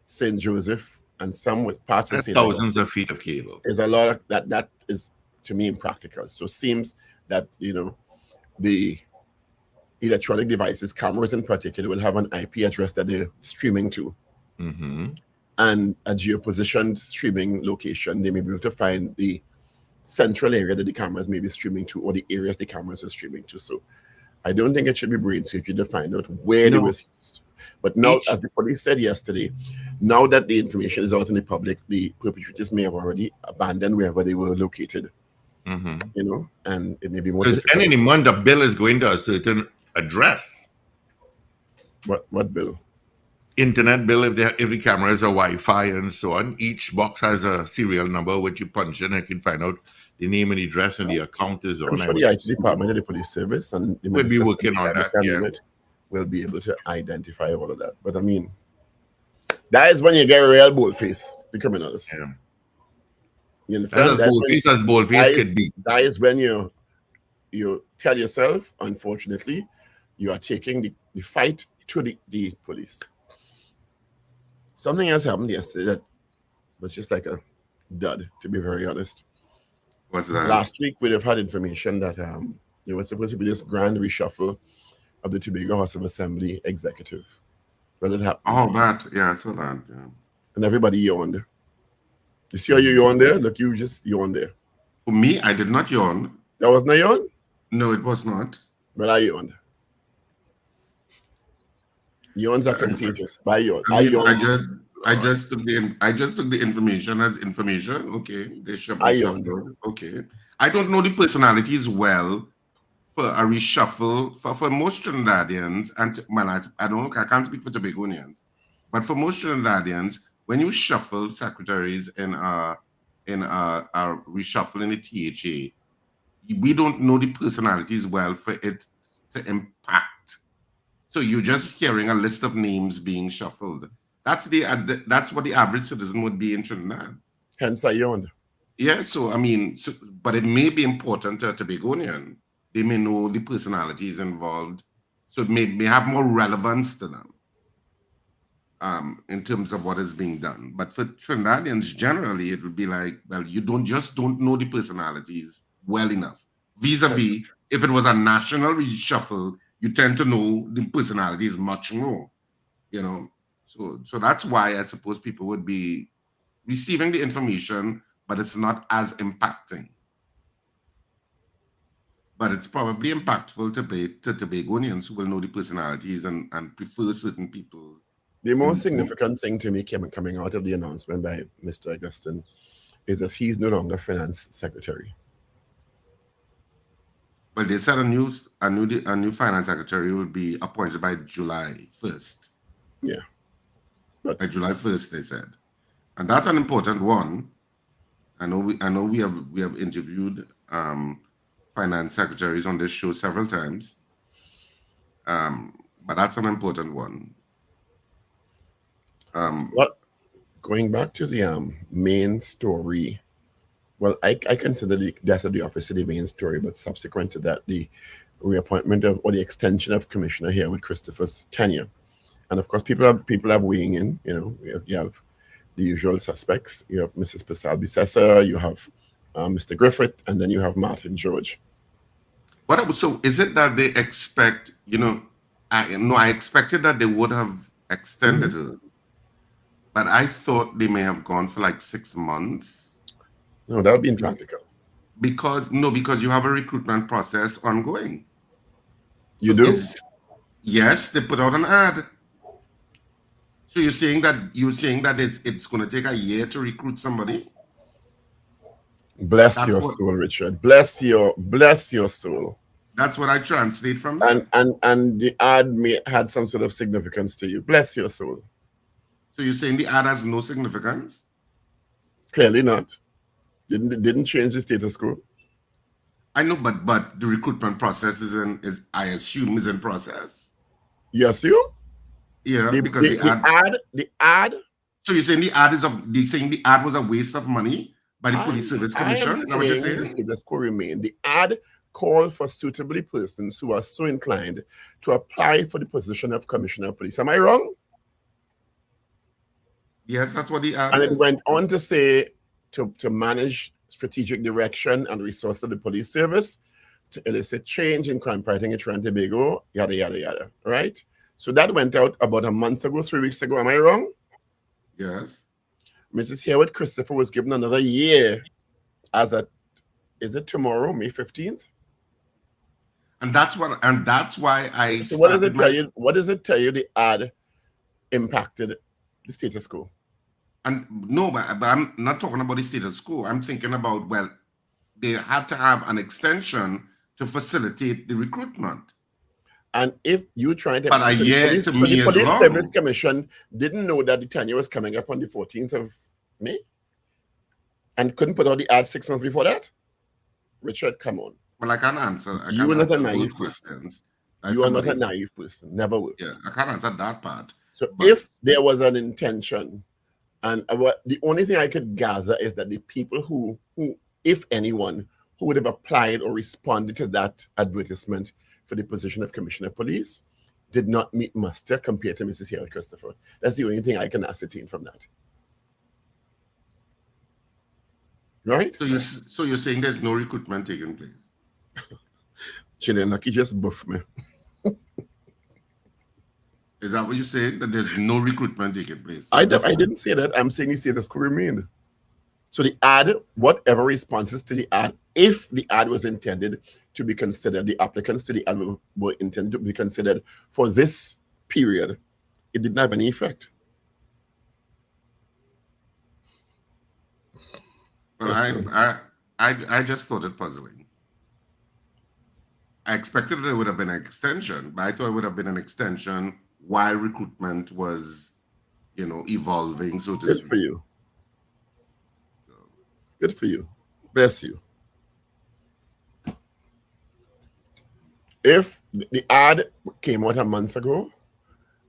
B: St. Joseph, and some with parts of
C: That's
B: St.
C: thousands
B: Augustine.
C: of feet of cable.
B: There's a lot of that is, to me, impractical. So it seems that, the electronic devices, cameras in particular, will have an IP address that they're streaming to, and a geopositioned streaming location. They may be able to find the central area that the cameras may be streaming to, or the areas the cameras are streaming to. So I don't think it should be brain safety to find out where they was used. But now, as the police said yesterday, now that the information is out in the public, the perpetrators may have already abandoned wherever they were located. And it may be more difficult.
C: Because any month a bill is going to a certain address.
B: What bill?
C: Internet bill, if every camera is a Wi-Fi and so on. Each box has a serial number which you punch in and you can find out the name and the address and the account is on.
B: I'm sure the IT department of the police service and the
C: will be working on that.
B: Will be able to identify all of that. But I mean, that is when you get a real boldface, the criminals.
C: Yeah.
B: You understand?
C: As boldface could be.
B: That is when you tell yourself, unfortunately, you are taking the fight to the police. Something else happened yesterday that was just like a dud, to be very honest.
D: What's that?
B: Last week, we'd have had information that there was supposed to be this grand reshuffle of the Tobago House of Assembly executive. Well, it happened.
D: Oh, that. Yeah, I saw that. Yeah.
B: And everybody yawned. You see how you yawned there? Look, you just yawned there.
D: For me, I did not yawn.
B: That was not yawn?
D: No, it was not.
B: But I yawned. Yawns are contagious. I
D: just took the information as information. Okay, they should be shuffled. Okay, I don't know the personalities well for a reshuffle for most Trinidadians, and I can't speak for Tobagonians, but for most Trinidadians, when you shuffle secretaries in a reshuffle in the THA, we don't know the personalities well for it to impact. So you're just hearing a list of names being shuffled. That's what the average citizen would be in Trinidad.
B: Hence I yawned.
D: Yeah, so I mean, but it may be important to a Tobagonian. They may know the personalities involved, so it may have more relevance to them in terms of what is being done. But for Trinidadians, generally, it would be like, well, you don't know the personalities well enough. Vis-a-vis, if it was a national reshuffle, you tend to know the personalities much more, So that's why I suppose people would be receiving the information, but it's not as impacting. But it's probably impactful to Tobagonians who will know the personalities and prefer certain people.
B: The most significant thing to me coming out of the announcement by Mr. Augustine is that he's no longer finance secretary.
D: But they said a new finance secretary will be appointed by July 1st.
B: Yeah.
D: By July 1st, they said. And that's an important one. I know we have interviewed finance secretaries on this show several times. But that's an important one.
B: Going back to the main story, well, I consider the death of the officer the main story, but subsequent to that, the reappointment or the extension of Commissioner here with Christopher's tenure. And of course, people have weighing in. You have the usual suspects. You have Mrs. Pasal-Bissessa, you have Mr. Griffith, and then you have Martin George.
D: So is it that they expect, I expected that they would have extended it, but I thought they may have gone for like 6 months.
B: No, that would be impractical.
D: Because you have a recruitment process ongoing.
B: You do?
D: Yes, they put out an ad. So you're saying that it's going to take a year to recruit somebody?
B: Bless your soul, Richard. Bless your soul.
D: That's what I translate from that.
B: And the ad had some sort of significance to you. Bless your soul.
D: So you're saying the ad has no significance?
B: Clearly not. Didn't change the status quo.
D: I know, but the recruitment process I assume is in process.
B: You assume?
D: Yeah, because the ad. So you're saying the ad was a waste of money by the Police Service Commission? Is that what you're saying? The
B: status quo remain. The ad called for suitably persons who are so inclined to apply for the position of Commissioner of Police. Am I wrong?
D: Yes, that's what the ad
B: And
D: is.
B: it went on to say to manage strategic direction and resource of the police service, to elicit change in crime fighting in Trinidad and Tobago, yada, yada, yada, right? So that went out about a month ago, 3 weeks ago. Am I wrong?
D: Yes.
B: Mrs. Hayward Christopher was given another year as a, is it tomorrow, May 15th?
D: And that's why I
B: So what does it
D: started
B: tell you? What does it tell you the ad impacted the status quo?
D: And no, but I'm not talking about the status quo. I'm thinking about, well, they had to have an extension to facilitate the recruitment.
B: And if you try to,
D: But a year to me
B: the
D: is
B: Police
D: long.
B: Service Commission didn't know that the tenure was coming up on the 14th of May and couldn't put out the ad 6 months before that? Richard, come on.
D: Well, I can't answer.
B: You are not a
D: those
B: naive
D: questions.
B: You are not a naive person. Never will.
D: Yeah, I can't answer that part.
B: So if there was an intention, and the only thing I could gather is that the people who, if anyone, who would have applied or responded to that advertisement for the position of Commissioner of Police did not meet muster compared to Mrs. Hayward Christopher. That's the only thing I can ascertain from that. Right?
D: So you're saying there's no recruitment taking place?
B: Chilean Lucky just buffed me.
D: Is that what you said? That there's no recruitment taking place?
B: I didn't say that. I'm saying the status quo remained. So the ad, whatever responses to the ad, if the ad was intended to be considered, the applicants to the ad were intended to be considered for this period, it didn't have any effect.
D: Well, I just thought it puzzling. I expected there would have been an extension, but I thought it would have been an extension while recruitment was, evolving, so to speak.
B: Good for you. Good for you. Bless you. If the ad came out a month ago,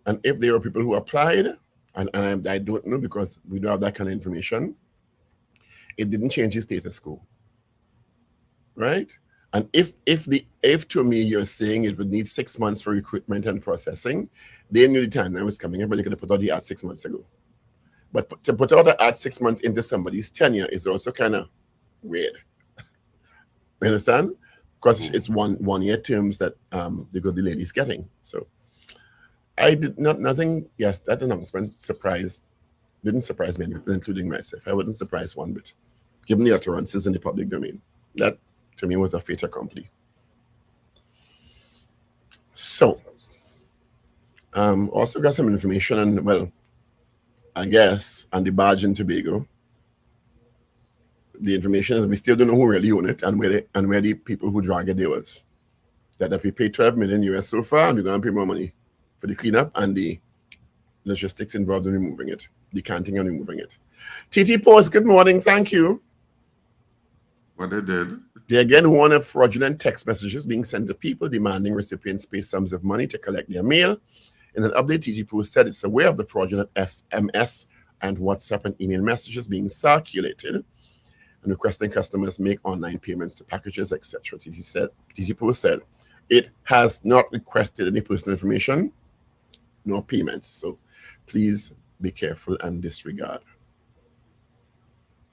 B: and if there were people who applied, and I don't know because we don't have that kind of information, it didn't change the status quo. Right? And if to me you're saying it would need 6 months for recruitment and processing, they knew the timeline was coming up, but they could have put out the ad 6 months ago. But to put out an ad 6 months into somebody's tenure is also kind of weird. You understand? Because it's one year terms that the good lady's getting. So I did nothing. Yes, that announcement didn't surprise many people, including myself. I wasn't surprised one bit, given the utterances in the public domain. That to me was a fait accompli. So also got some information on, well, I guess, on the barge in Tobago. The information is we still don't know who really own it and where the people who drag it there was. That we paid $12 million US so far, and we're going to pay more money for the cleanup and the logistics involved in removing it, decanting and removing it. TT Post, good morning, thank you.
D: What they did?
B: They again warn of fraudulent text messages being sent to people demanding recipients pay sums of money to collect their mail. In an update, TT Post said it's aware of the fraudulent SMS and WhatsApp and email messages being circulated and requesting customers make online payments to packages, etc. TT Post said it has not requested any personal information nor payments. So please be careful and disregard.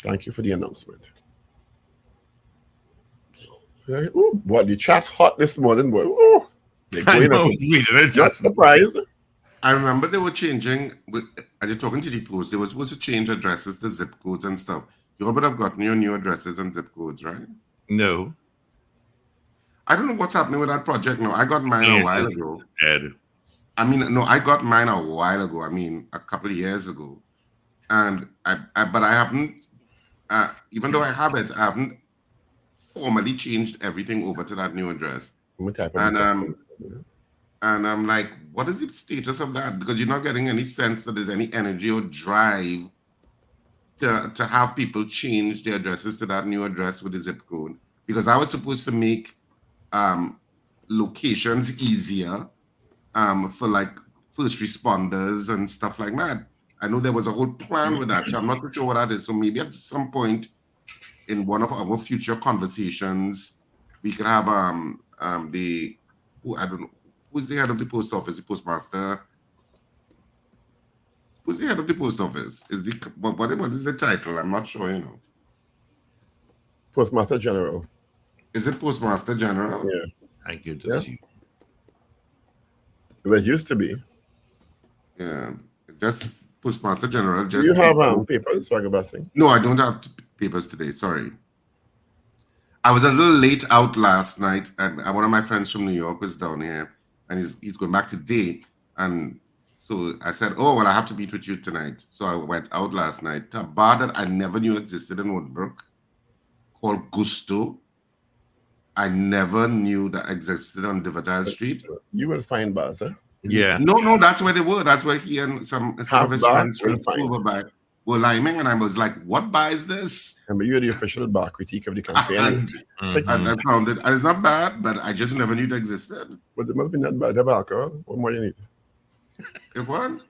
B: Thank you for the announcement. Ooh, boy, the chat hot this morning, boy. Ooh,
C: I know,
B: not surprised.
D: I remember they were changing. As you're talking to the post, they were supposed to change addresses to zip codes and stuff. You would have gotten your new addresses and zip codes, right?
C: No.
D: I don't know what's happening with that project now. I got mine a while ago.
C: Dead.
D: I mean, no, I got mine a while ago. I mean, a couple of years ago, and but I haven't. Even though I have it, I haven't formally changed everything over to that new address. And I'm like, what is the status of that? Because you're not getting any sense that there's any energy or drive to have people change their addresses to that new address with the zip code. Because I was supposed to make locations easier for like first responders and stuff like that. I know there was a whole plan with that, so I'm not too sure what that is. So maybe at some point in one of our future conversations, we could have I don't know, who's the head of the post office, the postmaster? Who's the head of the post office? Is the what is the title? I'm not sure, you know.
B: Postmaster General.
D: Is it Postmaster General?
B: Yeah.
C: I get to
B: Yeah.
C: see.
B: Well, it used to be.
D: Yeah. Just Postmaster General.
B: Do
D: Just
B: you have papers, Ragoobarsingh?
D: No, I don't have papers today. Sorry. I was a little late out last night, and one of my friends from New York was down here, and he's going back today. And so I said, "Oh, well, I have to meet with you tonight." So I went out last night to a bar that I never knew existed in Woodbrook called Gusto. I never knew that existed on Divatile Street.
B: You will find bars, huh?
C: Yeah.
D: No, that's where they were. That's where he and some of his friends from school were liming, and I was like, "What bar is this?"
B: And you're the official bar critique of the campaign.
D: And I found it, and it's not bad, but I just never knew it existed.
B: But it must be not bad of alcohol. What more you need?
D: If what?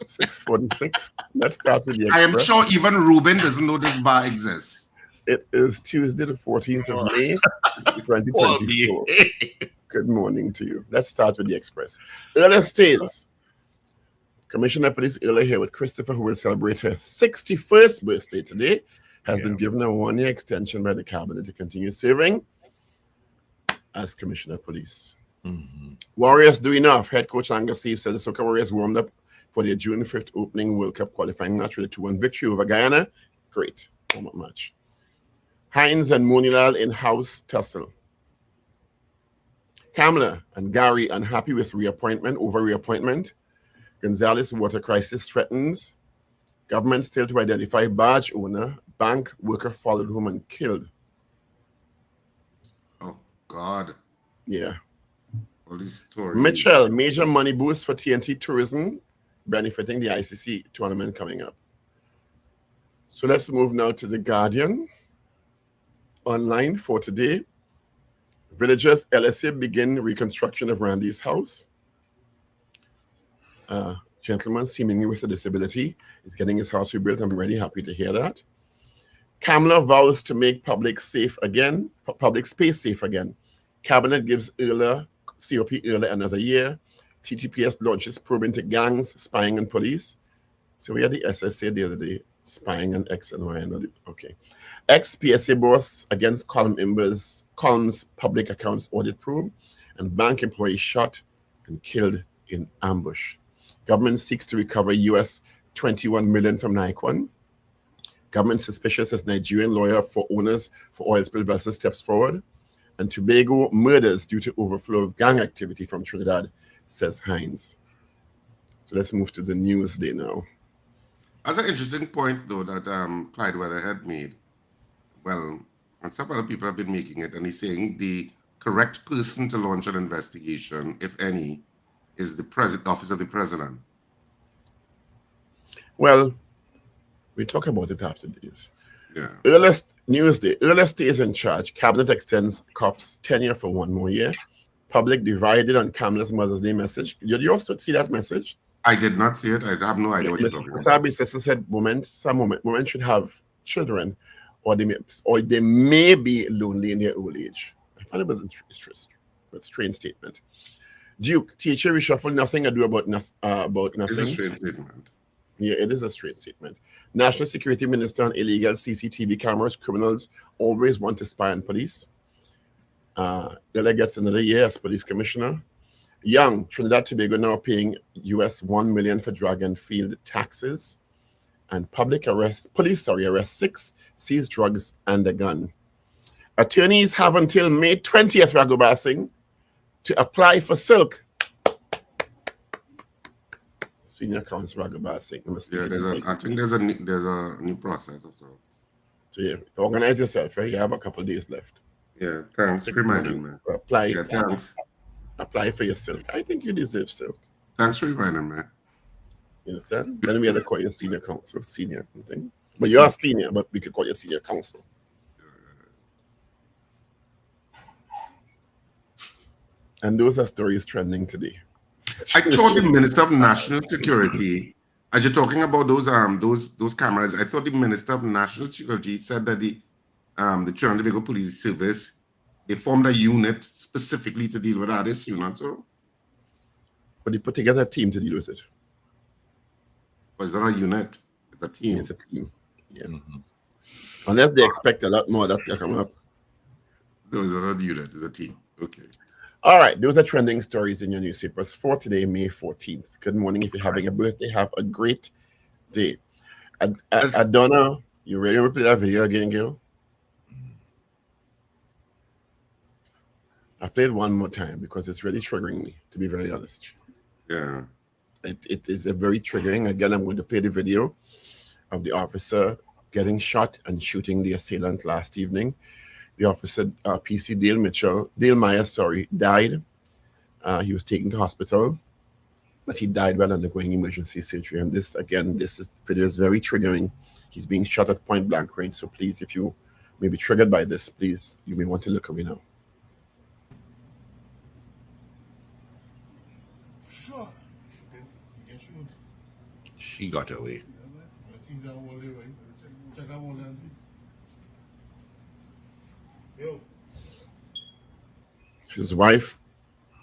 B: 6:46. Let's start with the
D: I
B: Express.
D: am sure even Ruben doesn't know this bar exists.
B: It is Tuesday, the 14th of May, 2024. Good morning to you. Let's start with the Express. Earlier stays. Commissioner of Police earlier here with Christopher, who will celebrate her 61st birthday today, has been given a 1-year extension by the cabinet to continue serving as Commissioner of Police. Warriors do enough. Head coach Angus Steve said the Soca Warriors warmed up for their June 5th opening World Cup qualifying match with a 2-1 victory over Guyana. Great warm-up match. Hines and Monilal in house tussle. Kamala and Gary unhappy with reappointment. Gonzales water crisis threatens. Government still to identify barge owner. Bank worker followed home and killed.
D: Oh, God.
B: Yeah.
D: All these stories.
B: Mitchell, major money boost for TNT tourism, benefiting the ICC tournament coming up. So let's move now to The Guardian. Online for today. Villagers LSA begin reconstruction of Randy's house. Gentleman seemingly with a disability is getting his house rebuilt. I'm really happy to hear that. Kamala vows to make public space safe again. Cabinet gives COP earlier another year. TTPS launches probe into gangs, spying, and police. So we had the SSA the other day, spying on X and Y. And okay. Ex-PSA boss against Column's public accounts audit probe, and bank employee shot and killed in ambush. Government seeks to recover US $21 million from Nikon. Government suspicious as Nigerian lawyer for owners for oil spill vessels steps forward. And Tobago murders due to overflow of gang activity from Trinidad, says Hines. So let's move to the news day now.
D: That's an interesting point, though, that Clyde Weatherhead made. Well, and some other people have been making it, and he's saying the correct person to launch an investigation, if any, is the office of the president.
B: Well, we talk about it after this.
D: Yeah.
B: Earliest Newsday. Earliest stays in charge. Cabinet extends cops' tenure for 1 more year. Public divided on Kamala's Mother's Day message. Did you also see that message?
D: I did not see it. I have no idea what you're talking about.
B: Sabi's sister said women should have children, or they may be lonely in their old age. I found it was a strange statement. Duke, teacher reshuffle, nothing to do about nothing.
D: It's a strange statement.
B: Yeah, it is a straight statement. National Security Minister on illegal CCTV cameras. Criminals always want to spy on police. Ella gets another year as police commissioner. Young, Trinidad Tobago now paying US $1 million for drug and field taxes. And police arrest 6, seize drugs and a gun. Attorneys have until May 20th, Ragoobarsingh, to apply for silk. Senior counsel Ragoobarsingh.
D: Yeah, I think there's a new process of sorts.
B: So yeah, organize yourself. Right? You have a couple of days left.
D: Yeah, thanks for reminding me.
B: Apply.
D: Yeah, thanks.
B: Apply for your silk. I think you deserve silk.
D: Thanks for reminding me.
B: You understand? Then we have to call you senior counsel, senior thing. But you're a senior, but we could call you senior counsel. And those are stories trending today.
D: I thought the Minister of National Security, as you're talking about those cameras, I thought the Minister of National Security said that the Trinidad and Tobago Police Service, they formed a unit specifically to deal with that issue, not so?
B: But they put together a team to deal with it.
D: But it's not a unit. It's a team.
B: It's a team. Yeah. Unless they expect a lot more that will come up.
D: No, it's not a unit. It's a team. Okay.
B: All right. Those are trending stories in your newspapers for today, May 14th. Good morning. If you're having a birthday, have a great day. Adonna, you ready to play that video again, Gil? I played one more time because it's really triggering me, to be very honest.
D: Yeah.
B: It is a very triggering. Again, I'm going to play the video of the officer getting shot and shooting the assailant last evening. The officer, PC Dale Myers, died. He was taken to hospital, but he died while undergoing emergency surgery. And this video is very triggering. He's being shot at point blank range. So please, if you may be triggered by this, please, you may want to look away now.
E: Sure. You can shoot.
C: She got away.
E: I see that all the way. Check out all and see. Yo.
B: His wife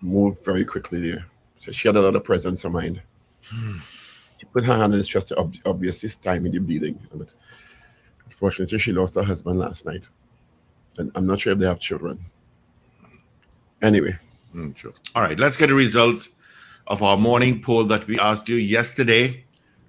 B: moved very quickly there. So she had a lot of presence of mind. She put her hand on his chest to obviously stymie the bleeding. But unfortunately, she lost her husband last night. And I'm not sure if they have children. Anyway.
C: Sure. All right, let's get the results of our morning poll that we asked you yesterday.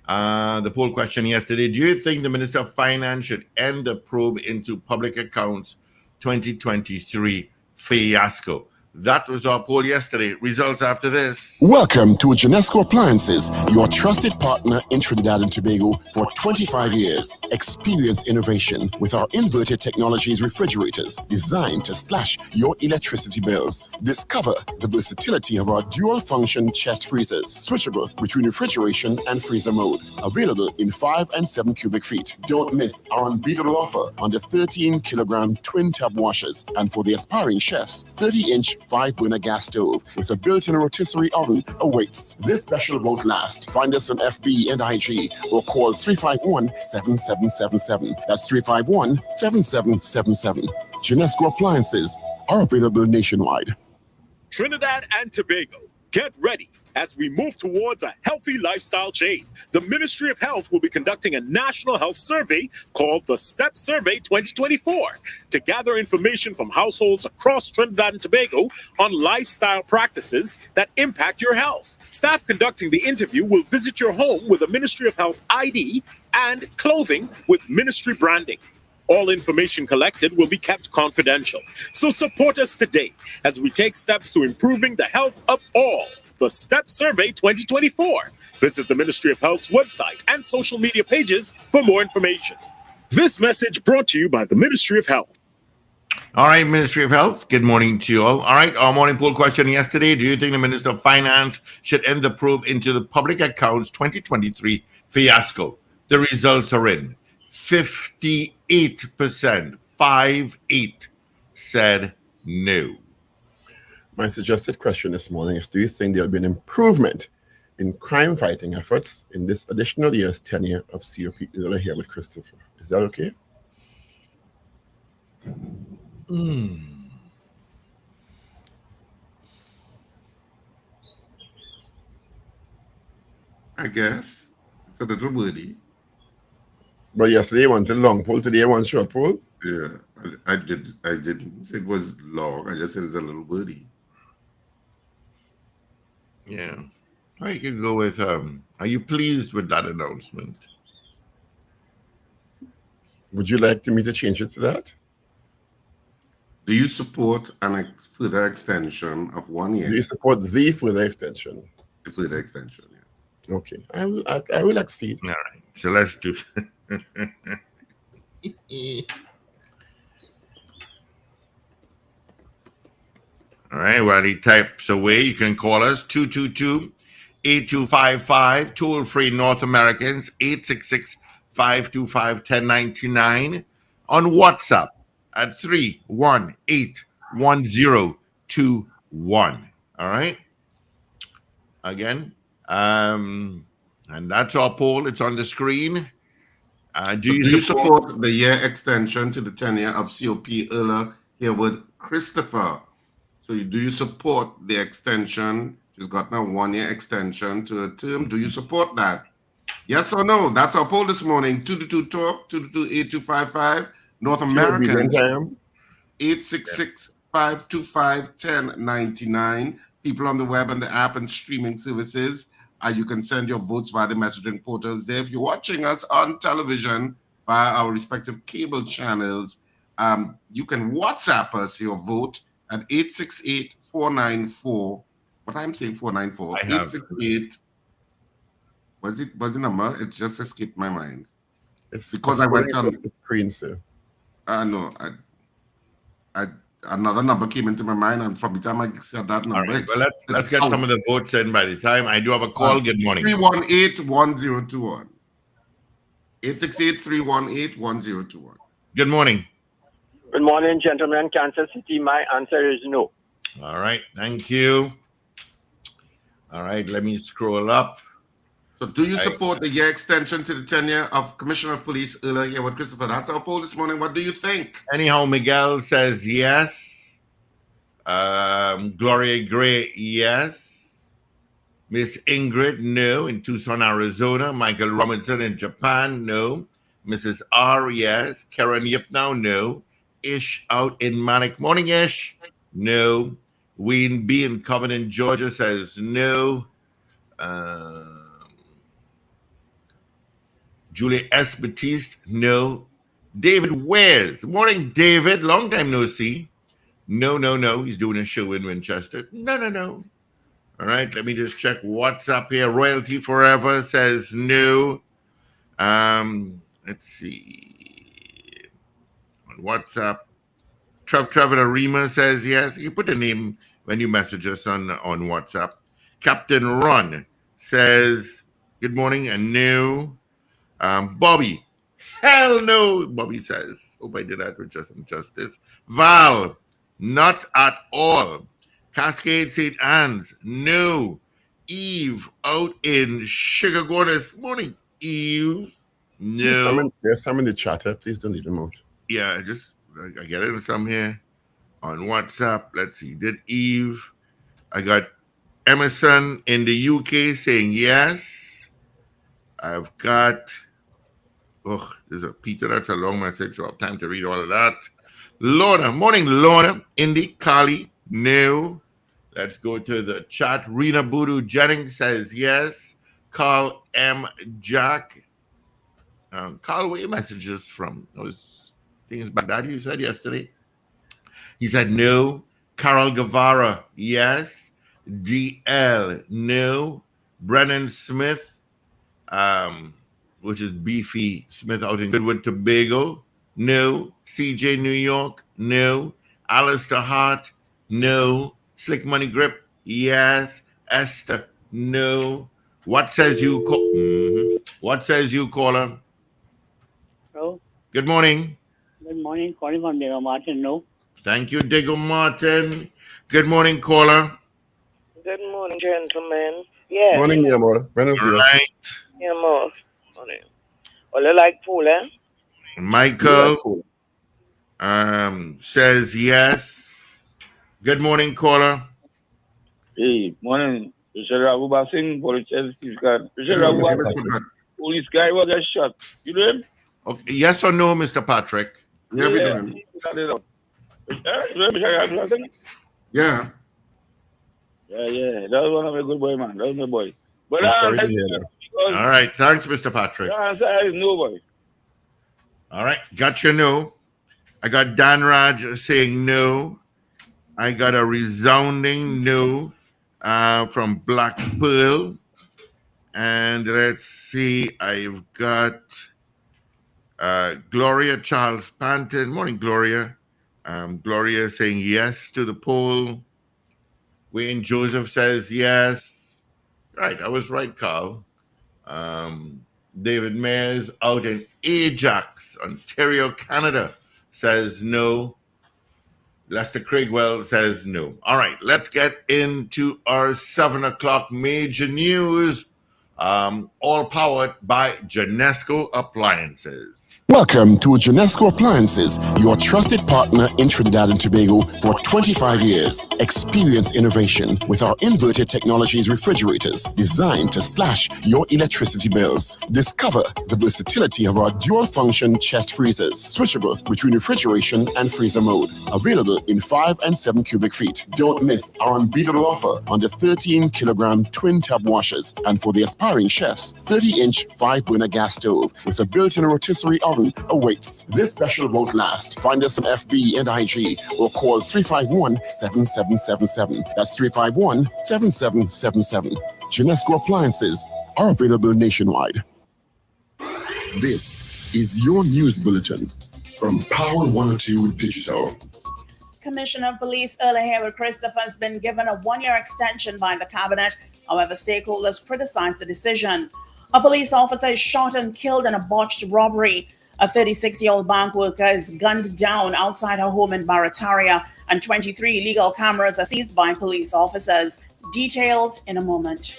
C: The poll question yesterday: do you think the Minister of Finance should end the probe into public accounts 2023 fiasco? That was our poll yesterday. Results after this.
A: Welcome to Genesco Appliances, your trusted partner in Trinidad and Tobago for 25 years. Experience innovation with our inverted technologies refrigerators designed to slash your electricity bills. Discover the versatility of our dual function chest freezers, switchable between refrigeration and freezer mode. Available in 5 and 7 cubic feet. Don't miss our unbeatable offer on the 13 kilogram twin tub washers, and for the aspiring chefs, 30-inch 5-burner gas stove with a built-in rotisserie oven awaits. This special won't last. Find us on FB and IG or call 351-7777. That's 351-7777. Genesco Appliances are available nationwide.
F: Trinidad and Tobago, get ready. As we move towards a healthy lifestyle change, the Ministry of Health will be conducting a national health survey called the STEP Survey 2024 to gather information from households across Trinidad and Tobago on lifestyle practices that impact your health. Staff conducting the interview will visit your home with a Ministry of Health ID and clothing with ministry branding. All information collected will be kept confidential. So support us today as we take steps to improving the health of all. The STEP Survey 2024. Visit the Ministry of Health's website and social media pages for more information. This message brought to you by the Ministry of Health.
C: All right, Ministry of Health, good morning to you all. All right, our morning poll question yesterday: do you think the Minister of Finance should end the probe into the public accounts 2023 fiasco? The results are in. 58%, 58 said no.
B: My suggested question this morning is: do you think there will be an improvement in crime fighting efforts in this additional year's tenure of COP here with Christopher? Is that okay?
D: I guess. It's a little wordy.
B: But yesterday you wanted long poll, today you want short poll?
D: Yeah. I didn't say it was long. I just said it's a little wordy.
C: Yeah. I could go with, are you pleased with that announcement?
B: Would you like me to change it to that?
D: Do you support a further extension of 1 year?
B: Do you support the further extension?
D: The further extension, yes.
B: Okay. I will accede.
C: All right. So let's do All right, while he types away, you can call us 222-8255, toll-free North Americans, 866-525-1099, on WhatsApp at 318-1021. All right? Again, and that's our poll. It's on the screen. Do you support
D: the year extension to the tenure of COP earlier here with Christopher? So do you support the extension? She's got now 1 year extension to a term. Do you support that? Yes or no? That's our poll this morning. 222-TALK, 222-8255. North
B: Sure,
D: Americans,
B: time.
D: 866-525-1099. People on the web and the app and streaming services. You can send your votes via the messaging portals there. If you're watching us on television via our respective cable channels, you can WhatsApp us your vote at 868-494. What I'm saying 494. 868. Was the number? It just escaped my mind.
B: It's
D: because I went on
B: the screen, sir.
D: No, another number came into my mind, and from the time I said that number,
C: all right, well, let's get some of the votes in by the time. I do have a call. Good morning.
D: 318-1021. 868-318-1021.
C: Good morning.
G: Good morning, gentlemen. Kansas City, my answer is no.
C: All right, thank you. All right, let me scroll up.
D: So do you support the year extension to the tenure of Commissioner of Police earlier here with Christopher? That's our poll this morning. What do you think?
C: Anyhow, Miguel says yes. Gloria Gray, yes. Miss Ingrid, no. In Tucson, Arizona. Michael Robinson in Japan, no. Mrs. R, yes. Karen Yipnow, no. Ish out in Manic. Morning, Ish. No. Wayne B in Covenant, Georgia says no. Julia S. Batiste, no. David Wares. Morning, David. Long time no see. No. He's doing a show in Winchester. No. All right, let me just check what's up here. Royalty Forever says no. Let's see. On WhatsApp, Trevor Arima says yes. You put a name when you message us on WhatsApp. Captain Ron says good morning and no. Bobby, hell no, Bobby says. Hope I did that with some justice. Val, not at all. Cascade St. Anne's, no. Eve, out in Sugar Gordas. Morning, Eve. No.
B: There's some in the chatter. Please don't leave them out.
C: Yeah, I get it some here on WhatsApp. Let's see. Did Eve? I got Emerson in the UK saying yes. I've got... Oh, there's a Peter. That's a long message. I'll have time to read all of that. Lorna. Morning, Lorna. Indy, Kali. No. Let's go to the chat. Rena Boodoo Jennings says yes. Carl M. Jack. Carl, where your messages from? Those things about that you said yesterday? He said no. Carol Guevara, yes. DL, no. Brennan Smith, which is Beefy Smith out in Goodwood, Tobago, no. CJ New York, no. Alistair Hart, no. Slick Money Grip, yes. Esther, no. What says you, What says you, caller?
H: Hello.
C: Good morning.
H: Good morning. Calling from Diego Martin, no.
C: Thank you, Diego Martin. Good morning, caller.
I: Good morning, gentlemen. Yeah.
B: Morning, mi amor. Buenos dias.
C: Right.
I: Mi amor. Morning. Well, you like pool, eh?
C: Michael says yes. Good morning, caller.
J: Hey, morning. Mr. Ragoobarsingh, police guy was just shot. You know him?
C: Okay. Yes or no, Mr. Patrick?
D: Yeah, we know him. Yeah.
J: Yeah. That was one of a good boy, man. That was my boy. But
B: I'm sorry to hear that.
C: All right. Thanks, Mr. Patrick.
J: The answer is nobody.
C: All right. Got your no. I got Dan Raj saying no. I got a resounding no from Black Pearl. And let's see. I've got Gloria Charles Panton. Morning, Gloria. Gloria saying yes to the poll. Wayne Joseph says yes. Right, I was right, Carl. David Mayers out in Ajax, Ontario, Canada says no. Lester Craigwell says no. All right, let's get into our 7 o'clock major news, all powered by Genesco Appliances.
A: Welcome to Genesco Appliances, your trusted partner in Trinidad and Tobago for 25 years. Experience innovation with our inverted technologies refrigerators designed to slash your electricity bills. Discover the versatility of our dual-function chest freezers, switchable between refrigeration and freezer mode. Available in 5 and 7 cubic feet. Don't miss our unbeatable offer on the 13-kilogram twin-tub washers, and for the aspiring chefs, 30-inch 5-burner gas stove with a built-in rotisserie oven awaits. This special won't last. Find us on FB and IG or call 351-7777. That's 351-7777. Genesco Appliances are available nationwide. This is your news bulletin from Power 102 Digital.
K: Commissioner of Police Earl Haywood Christopher has been given a 1-year extension by the cabinet. However, stakeholders criticized the decision. A police officer is shot and killed in a botched robbery. A 36-year-old bank worker is gunned down outside her home in Barataria, and 23 illegal cameras are seized by police officers. Details in a moment.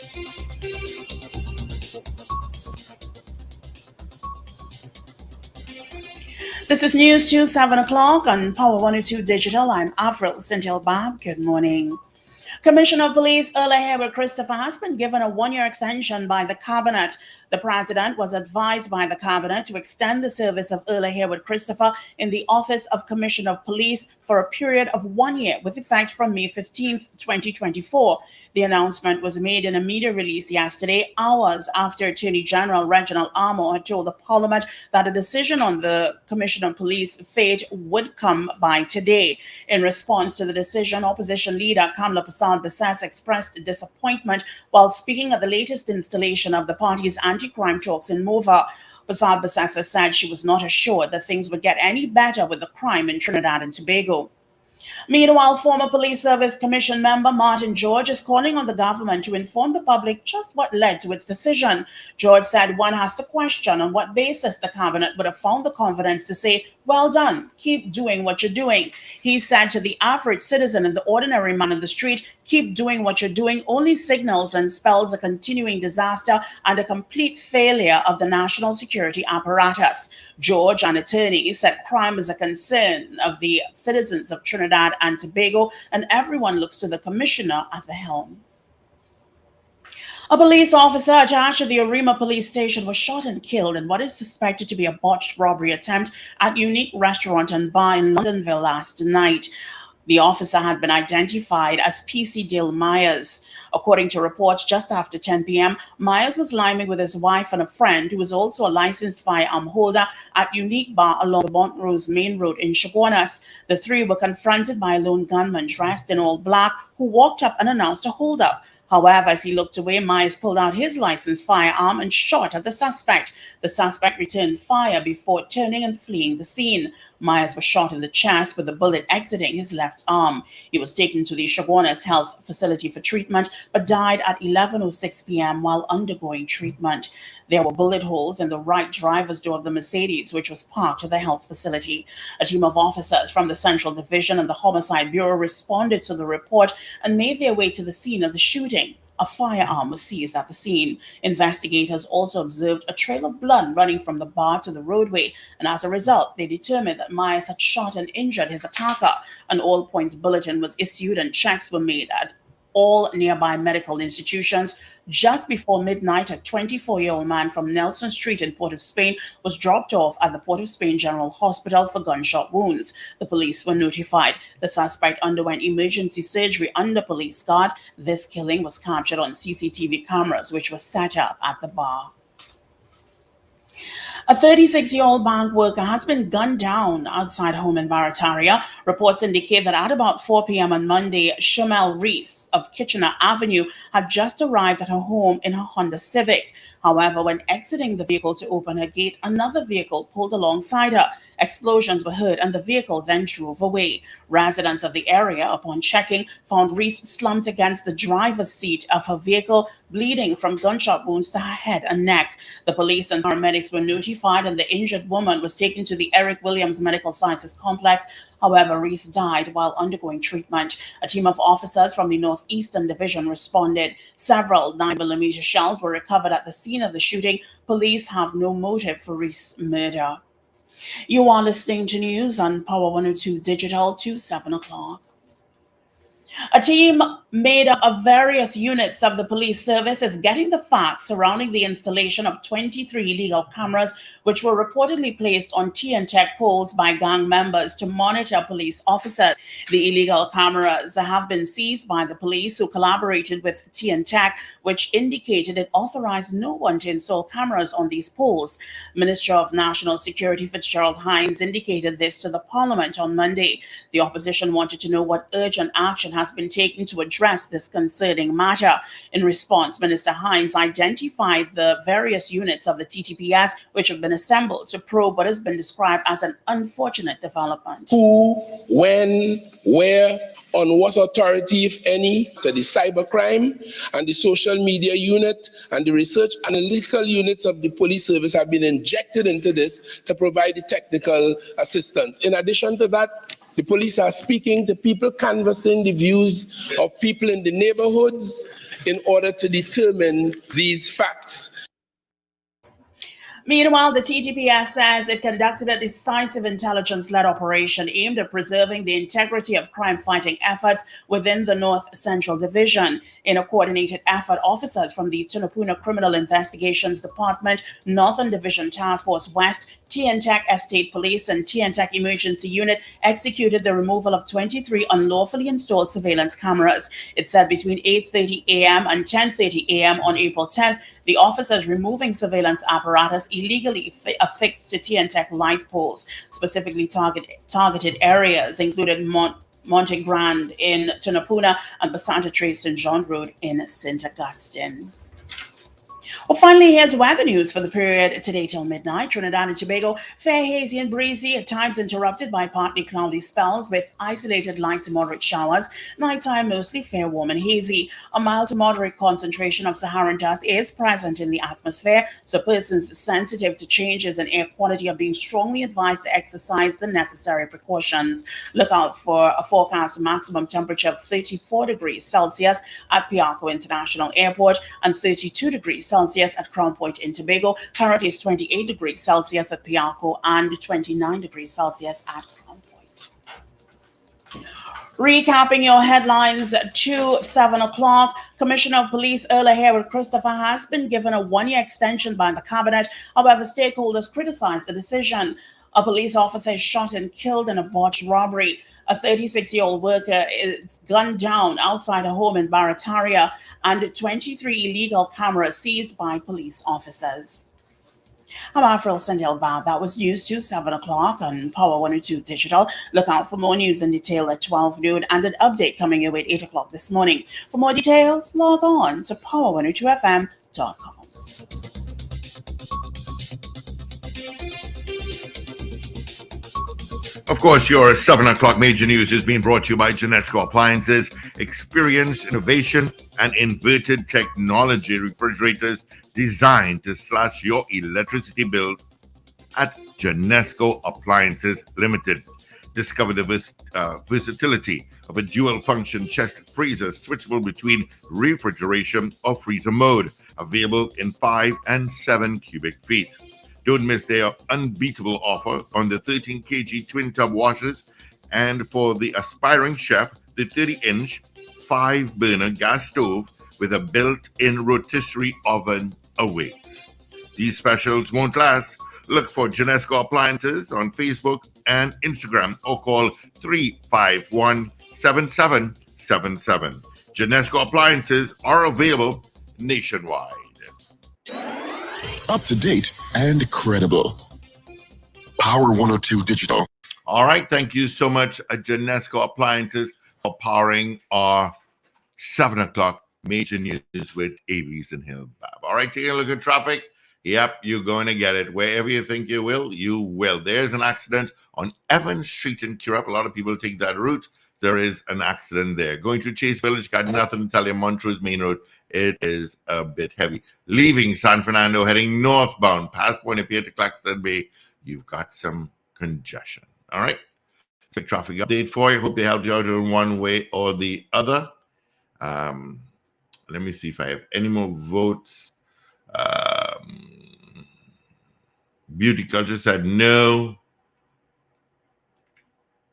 K: This is News 2, 7 o'clock on Power 102 Digital. I'm Avril Sintil-Bab. Good morning. Commissioner of Police Earl Haywood Christopher has been given a 1-year extension by the cabinet. The president was advised by the cabinet to extend the service of Earl Haywood Christopher in the Office of Commissioner of Police for a period of 1 year with effect from May 15th, 2024. The announcement was made in a media release yesterday, hours after Attorney General Reginald Armour had told the Parliament that a decision on the Commissioner of Police fate would come by today. In response to the decision, opposition leader Kamala Persad-Bissess expressed disappointment while speaking at the latest installation of the party's anti-crime talks in Mova. Persad-Bissess said she was not assured that things would get any better with the crime in Trinidad and Tobago. Meanwhile, former Police Service Commission member Martin George is calling on the government to inform the public just what led to its decision. George said one has to question on what basis the cabinet would have found the confidence to say, well done, keep doing what you're doing. He said to the average citizen and the ordinary man in the street, keep doing what you're doing only signals and spells a continuing disaster and a complete failure of the national security apparatus. George, an attorney, said crime is a concern of the citizens of Trinidad and Tobago, and everyone looks to the commissioner at the helm. A police officer attached to the Arima police station was shot and killed in what is suspected to be a botched robbery attempt at Unique Restaurant and Bar in Londonville last night. The officer had been identified as PC Dale Myers. According to reports, just after 10 p.m., Myers was liming with his wife and a friend who was also a licensed firearm holder at Unique Bar along the Montrose Main Road in Chaguanas. The three were confronted by a lone gunman dressed in all black who walked up and announced a holdup. However, as he looked away, Myers pulled out his licensed firearm and shot at the suspect. The suspect returned fire before turning and fleeing the scene. Myers was shot in the chest with a bullet exiting his left arm. He was taken to the Chaguanas Health Facility for treatment, but died at 11:06 p.m. while undergoing treatment. There were bullet holes in the right driver's door of the Mercedes, which was parked at the health facility. A team of officers from the Central Division and the Homicide Bureau responded to the report and made their way to the scene of the shooting. A firearm was seized at the scene. Investigators also observed a trail of blood running from the bar to the roadway, and as a result, they determined that Myers had shot and injured his attacker. An all-points bulletin was issued and checks were made at all nearby medical institutions. Just before midnight, a 24-year-old man from Nelson Street in Port of Spain was dropped off at the Port of Spain General Hospital for gunshot wounds. The police were notified. The suspect underwent emergency surgery under police guard. This killing was captured on CCTV cameras, which were set up at the bar. A 36-year-old bank worker has been gunned down outside home in Barataria. Reports indicate that at about 4 p.m. on Monday, Shamel Reese of Kitchener Avenue had just arrived at her home in her Honda Civic. However, when exiting the vehicle to open her gate, another vehicle pulled alongside her. Explosions were heard and the vehicle then drove away. Residents of the area, upon checking, found Reese slumped against the driver's seat of her vehicle, bleeding from gunshot wounds to her head and neck. The police and paramedics were notified and the injured woman was taken to the Eric Williams Medical Sciences Complex. However, Reese died while undergoing treatment. A team of officers from the Northeastern Division responded. Several 9mm shells were recovered at the scene of the shooting. Police have no motive for Reese's murder. You are listening to news on Power 102 Digital to 7 o'clock. A team made up of various units of the police service is getting the facts surrounding the installation of 23 illegal cameras, which were reportedly placed on T&Tech poles by gang members to monitor police officers. The illegal cameras have been seized by the police, who collaborated with T&Tech, which indicated it authorized no one to install cameras on these poles. Minister of National Security Fitzgerald Hines indicated this to the Parliament on Monday. The opposition wanted to know what urgent action has been taken to address this concerning matter. In response, Minister Hines identified the various units of the TTPS which have been assembled to probe what has been described as an unfortunate development.
L: Who, when, where, on what authority, if any, to the cybercrime and the social media unit and the research analytical units of the police service have been injected into this to provide the technical assistance. In addition to that, the police are speaking to people, canvassing the views of people in the neighborhoods in order to determine these facts.
K: Meanwhile, the TTPS says it conducted a decisive intelligence-led operation aimed at preserving the integrity of crime-fighting efforts within the North Central Division. In a coordinated effort, officers from the Tunapuna Criminal Investigations Department, Northern Division Task Force West, T&Tech Estate Police, and T&Tech Emergency Unit executed the removal of 23 unlawfully installed surveillance cameras. It said between 8:30 a.m. and 10:30 a.m. on April 10th, the officers removing surveillance apparatus illegally affixed to T&Tech light poles. Specifically targeted areas included Monte Grande in Tunapuna and Basanta Trace St. John Road in St. Augustine. Well, finally, here's weather news for the period today till midnight. Trinidad and Tobago, fair, hazy and breezy, at times interrupted by partly cloudy spells with isolated light to moderate showers. Nighttime mostly fair, warm and hazy. A mild to moderate concentration of Saharan dust is present in the atmosphere, so persons sensitive to changes in air quality are being strongly advised to exercise the necessary precautions. Look out for a forecast maximum temperature of 34 degrees Celsius at Piarco International Airport and 32 degrees Celsius at Crown Point in Tobago. Currently, it's 28 degrees Celsius at Piarco and 29 degrees Celsius at Crown Point. Recapping your headlines to 7 o'clock, Commissioner of Police Earl Haywood Christopher has been given a one-year extension by the Cabinet. However, stakeholders criticized the decision. A police officer is shot and killed in a botched robbery. A 36-year-old worker is gunned down outside a home in Barataria, and 23 illegal cameras seized by police officers. I'm Afril Sandel Bar. That was news to 7 o'clock on Power 102 Digital. Look out for more news in detail at 12 noon and an update coming your way at 8 o'clock this morning. For more details, log on to power102fm.com.
C: Of course, your 7 o'clock major news is being brought to you by Genesco Appliances. Experience, innovation, and inverted technology refrigerators designed to slash your electricity bills at Genesco Appliances Limited. Discover the versatility of a dual-function chest freezer switchable between refrigeration or freezer mode, available in 5 and 7 cubic feet. Don't miss their unbeatable offer on the 13 kg twin tub washers, and for the aspiring chef, the 30-inch 5-burner gas stove with a built-in rotisserie oven awaits. These specials won't last. Look for Genesco Appliances on Facebook and Instagram or call 351-7777. Genesco Appliances are available nationwide.
A: Up to date and credible. Power 102 Digital.
C: All right. Thank you so much, Genesco Appliances, for powering our 7 o'clock major news with Avies and Hill Bab. All right. Taking a look at traffic. Yep, you're going to get it. Wherever you think you will, you will. There's an accident on Evans Street in Curup. A lot of people take that route. There is an accident there. Going through Chase Village, got nothing to tell you. Montrose Main Road, it is a bit heavy. Leaving San Fernando, heading northbound, past Point Pier to Claxton Bay, you've got some congestion. All right? Quick traffic update for you. Hope they helped you out in one way or the other. Let me see if I have any more votes. Beauty Culture said no.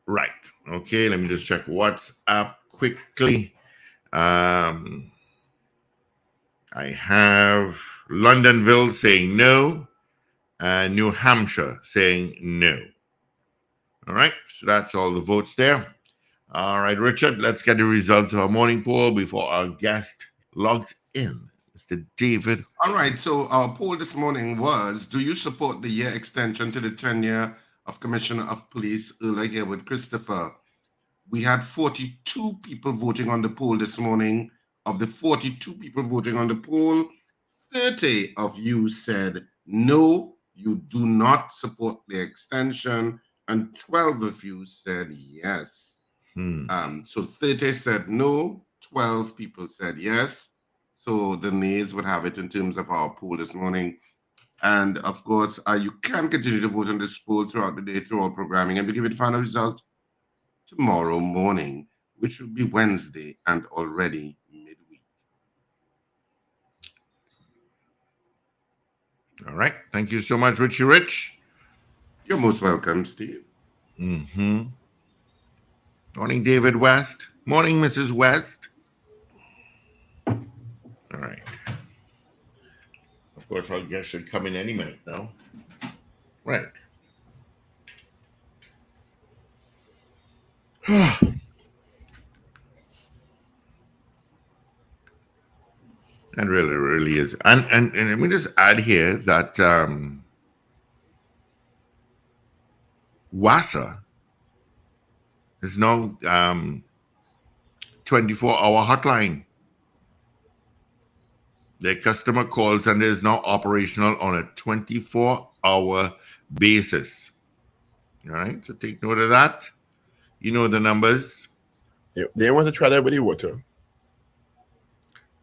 C: Right. Okay, let me just check WhatsApp quickly. I have Londonville saying no, and New Hampshire saying no. All right, so that's all the votes there. All right, Richard, let's get the results of our morning poll before our guest logs in. Mr. David.
D: All right, so our poll this morning was, do you support the year extension to the tenure of Commissioner of Police Earl Haywood Christopher? We had 42 people voting on the poll this morning. Of the 42 people voting on the poll, 30 of you said no, you do not support the extension, and 12 of you said yes. So 30 said no, 12 people said yes. So the nays would have it in terms of our poll this morning. And of course, you can continue to vote on this poll throughout the day, through our programming, and we give it the final result tomorrow morning, which will be Wednesday and already midweek.
C: All right. Thank you so much, Richie Rich.
D: You're most welcome, Steve.
C: Morning, David West. Morning, Mrs. West. All right. Of course, our guest should come in any minute now. Right. And really is. And let me just add here that WASA is now 24-hour hotline. Their customer calls and is now operational on a 24-hour basis. All right, so take note of that. You know the numbers.
B: They want to try that with the water.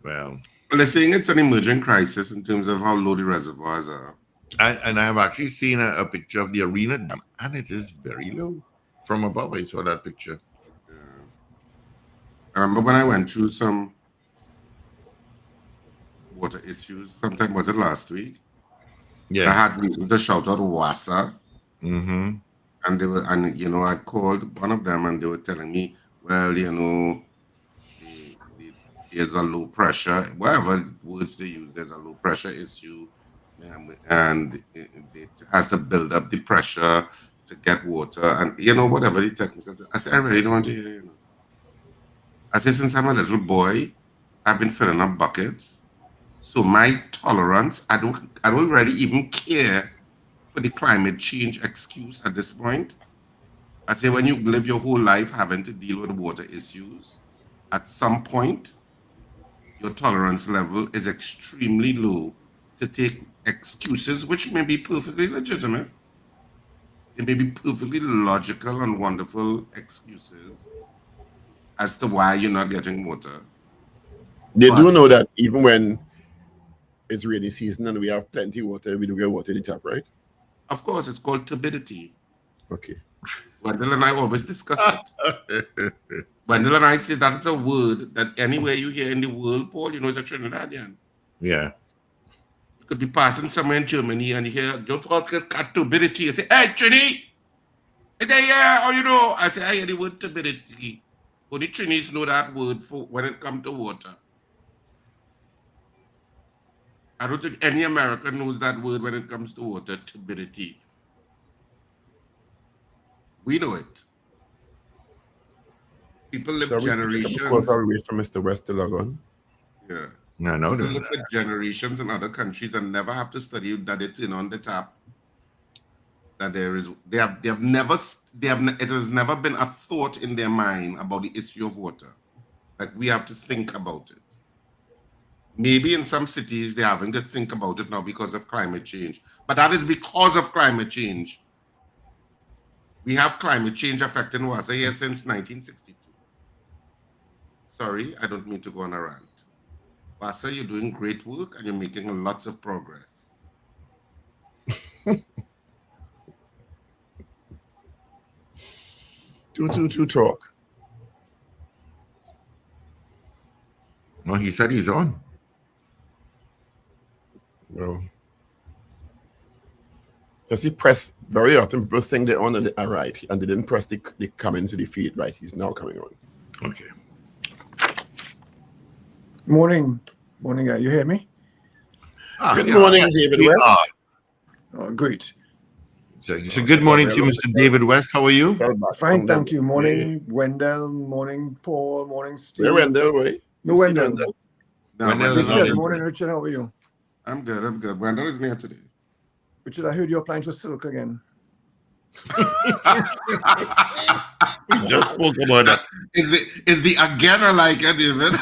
C: Well,
D: they're saying it's an emerging crisis in terms of how low the reservoirs are.
C: And I've actually seen a picture of the arena dam, and it is very low. From above, I saw that picture.
D: Yeah. I remember when I went through some water issues, sometime was it last week?
C: Yeah.
D: I had reason to shout out WASA.
C: Mm-hmm.
D: And they were, and you know, I called one of them and they were telling me, well, you know, there's a low pressure, whatever words they use, there's a low pressure issue, and it has to build up the pressure to get water, and you know, whatever the technical. I said, I really don't want to hear, you know. I said, since I'm a little boy, I've been filling up buckets, so my tolerance, I don't really even care for the climate change excuse at this point. I say, when you live your whole life having to deal with water issues, at some point, your tolerance level is extremely low to take excuses, which may be perfectly legitimate. They may be perfectly logical and wonderful excuses as to why you're not getting water.
B: They do know that even when it's rainy season and we have plenty of water, we do get water in the tap, right?
D: Of course, it's called turbidity.
B: Okay.
D: Wendell and I always discuss it. Wendell and I say that's a word that anywhere you hear in the world, Paul, you know, it's a Trinidadian.
C: Yeah.
D: You could be passing somewhere in Germany and you hear, don't talk about turbidity. You say, hey, Trini! Is that yeah? Or you know, I say, I hear the word turbidity. But the Trinis know that word for when it comes to water. I don't think any American knows that word when it comes to water, turbidity. We know it. People live generations.
B: Away from Mr. West to log on.
D: Yeah.
C: No,
D: People live for generations in other countries and never have to study that it's in on the tap. That it has never been a thought in their mind about the issue of water. Like we have to think about it. Maybe in some cities they're having to think about it now because of climate change. But that is because of climate change. We have climate change affecting WASA here since 1962. Sorry, I don't mean to go on a rant. WASA, you're doing great work and you're making lots of progress.
B: Two talk.
C: No, he said he's on.
B: No. Does he press Very often people think they're on and they are right, and they didn't press the come into the feed. Right, he's now coming on.
C: Okay.
M: Morning, guy. You hear me?
B: Good morning,
C: yes,
B: David
C: we
B: West.
C: are.
M: Oh, great.
C: So good morning to you, Mr. David West. How are you?
M: Fine, thank you. Morning, Wendell. Morning, Paul. Morning, Steve.
B: Where Wendell? Wait.
M: No, Wendell.
C: Wendell.
M: Morning, Richard. How are you?
D: I'm good. Wendell is here today.
M: Richard, I heard you're applying for Silk again.
C: We just spoke about that.
D: Is the again or like it, David?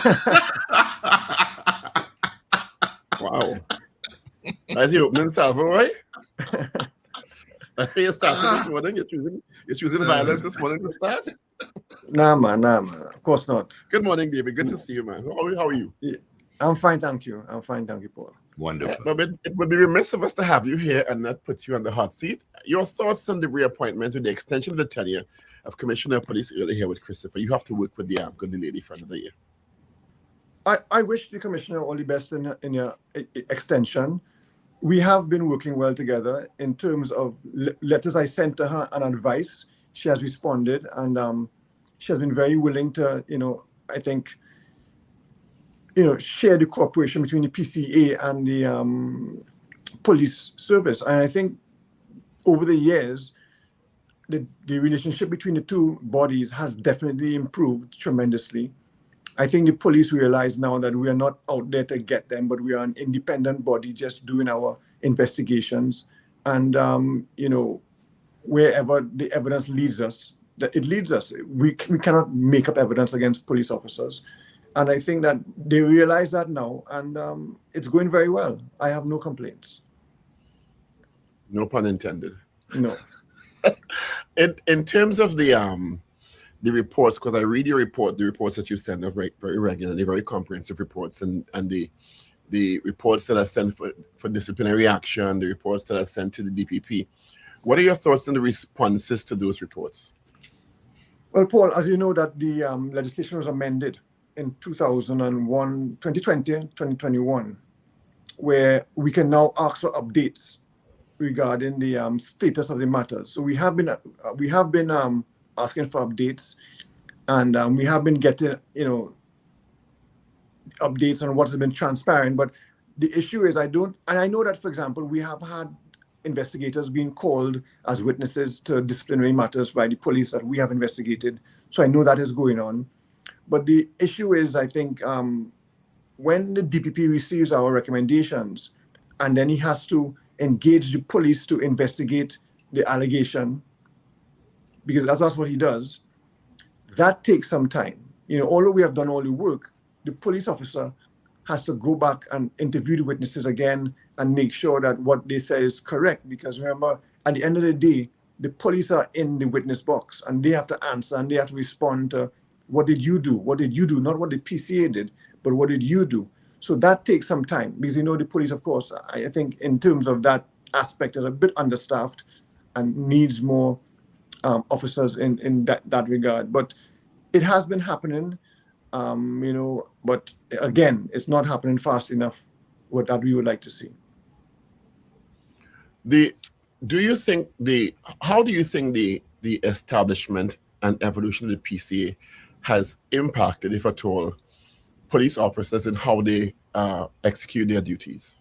B: Wow. That's the opening salvo, right? That's where you started this morning. You're choosing violence this morning to start?
M: Nah, man. Of course not.
B: Good morning, David. Good to see you, man. How are you?
M: Yeah, I'm fine, thank you. Paul.
C: Wonderful.
B: But it would be remiss of us to have you here and not put you on the hot seat. Your thoughts on the reappointment or the extension of the tenure of Commissioner of Police earlier here with Christopher. You have to work with the lady for another year.
M: I wish the Commissioner all the best in your extension. We have been working well together in terms of letters I sent to her and advice. She has responded, and she has been very willing to, I think, share the cooperation between the PCA and the police service. And I think over the years, the relationship between the two bodies has definitely improved tremendously. I think the police realize now that we are not out there to get them, but we are an independent body just doing our investigations. And, wherever the evidence leads us, it leads us. We cannot make up evidence against police officers. And I think that they realize that now, and it's going very well. I have no complaints.
B: No pun intended.
M: No.
B: In terms of the reports, because I read your report, the reports that you send are very regularly, very comprehensive reports, and the reports that are sent for disciplinary action, the reports that are sent to the DPP. What are your thoughts on the responses to those reports?
M: Well, Paul, as you know, that the legislation was amended in 2021, where we can now ask for updates regarding the status of the matters. So we have been asking for updates, and we have been getting updates on what has been transparent. But the issue is I know that, for example, we have had investigators being called as witnesses to disciplinary matters by the police that we have investigated. So I know that is going on. But the issue is, I think, when the DPP receives our recommendations and then he has to engage the police to investigate the allegation, because that's what he does, that takes some time. Although we have done all the work, the police officer has to go back and interview the witnesses again and make sure that what they say is correct. Because remember, at the end of the day, the police are in the witness box and they have to answer and they have to respond to what did you do? What did you do? Not what the PCA did, but what did you do? So that takes some time because, the police, of course, I think in terms of that aspect is a bit understaffed and needs more officers in that regard. But it has been happening, but again, it's not happening fast enough that we would like to see.
B: How do you think the establishment and evolution of the PCA has impacted, if at all, police officers and how they execute their duties?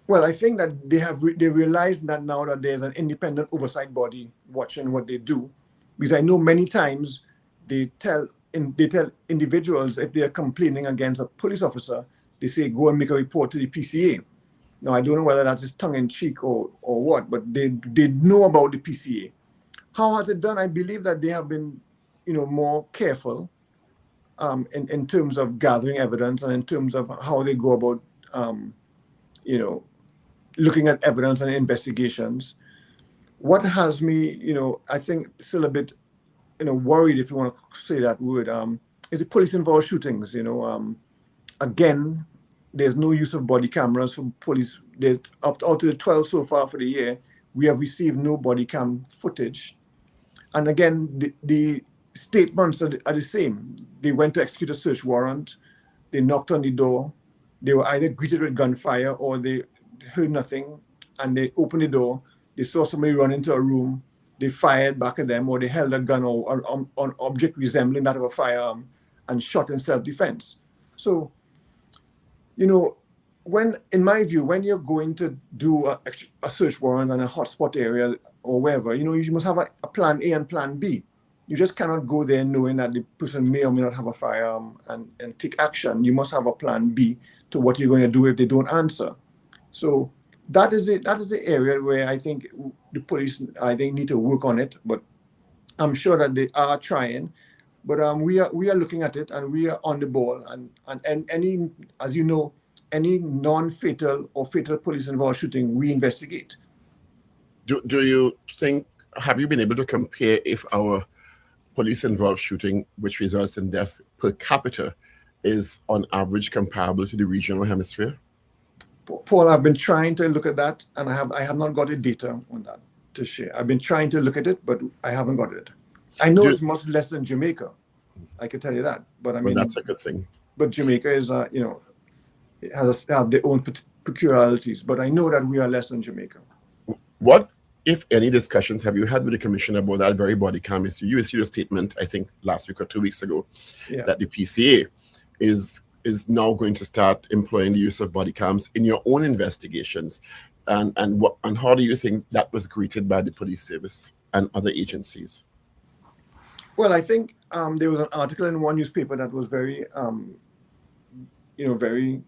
M: Well, I think that they realized that now that there's an independent oversight body watching what they do, because I know many times they tell individuals if they are complaining against a police officer, they say go and make a report to the PCA. Now I don't know whether that's just tongue in cheek or what, but they know about the PCA. How has it done? I believe that they have been, more careful in terms of gathering evidence and in terms of how they go about, looking at evidence and investigations. What has me, I think still a bit, worried, if you want to say that word, is the police-involved shootings. Again, there's no use of body cameras for police. There's out of the 12 so far for the year, we have received no body cam footage. And again, the statements are the same. They went to execute a search warrant. They knocked on the door. They were either greeted with gunfire or they heard nothing. and they opened the door, they saw somebody run into a room, they fired back at them, or they held a gun or an object resembling that of a firearm and shot in self-defense. So, you know, in my view, when you're going to do a search warrant on a hotspot area or wherever, you know, you must have a plan A and plan B. You just cannot go there knowing that the person may or may not have a firearm and take action. You must have a plan B to what you're going to do if they don't answer. So that is the area where I think the police, need to work on it. But I'm sure that they are trying. But we are looking at it, and we are on the ball. And any, as you know, any non-fatal or fatal police-involved shooting, we investigate.
B: Do you think, have you been able to compare if our police-involved shooting, which results in death per capita, is on average comparable to the regional hemisphere?
M: Paul, I've been trying to look at that, and I have not got the data on that to share. I've been trying to look at it, but I haven't got it. I know it's much less than Jamaica. I can tell you that. But I mean,
B: that's a good thing.
M: But Jamaica is, it has their own peculiarities. But I know that we are less than Jamaica.
B: What, if any, discussions have you had with the commission about that very body cam issue? You issued a statement, I think, last week or 2 weeks ago, that the PCA is now going to start employing the use of body cams in your own investigations. And how do you think that was greeted by the police service and other agencies?
M: Well, I think there was an article in one newspaper that was very, very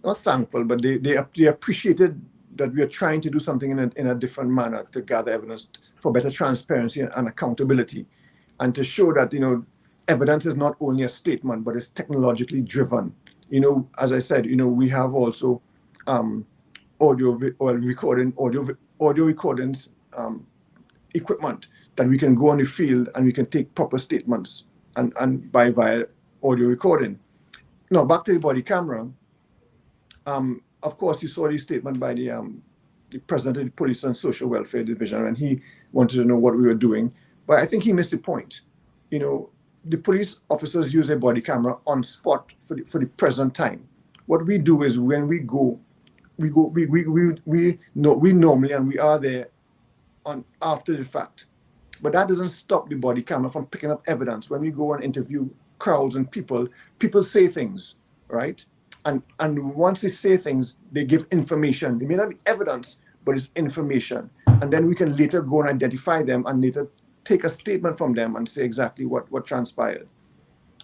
M: not thankful, but they appreciated that we are trying to do something in a different manner to gather evidence for better transparency and accountability, and to show that evidence is not only a statement, but it's technologically driven. As I said, we have also audio recordings equipment that we can go on the field and we can take proper statements and via audio recording. Now back to the body camera. Of course, you saw the statement by the president of the Police and Social Welfare Division, and he wanted to know what we were doing. But I think he missed the point. The police officers use a body camera on spot for the present time. What we do is when we normally, and we are there on after the fact. But that doesn't stop the body camera from picking up evidence. When we go and interview crowds and people say things, right? And once they say things, they give information. It may not be evidence, but it's information. And then we can later go and identify them and later take a statement from them and say exactly what transpired.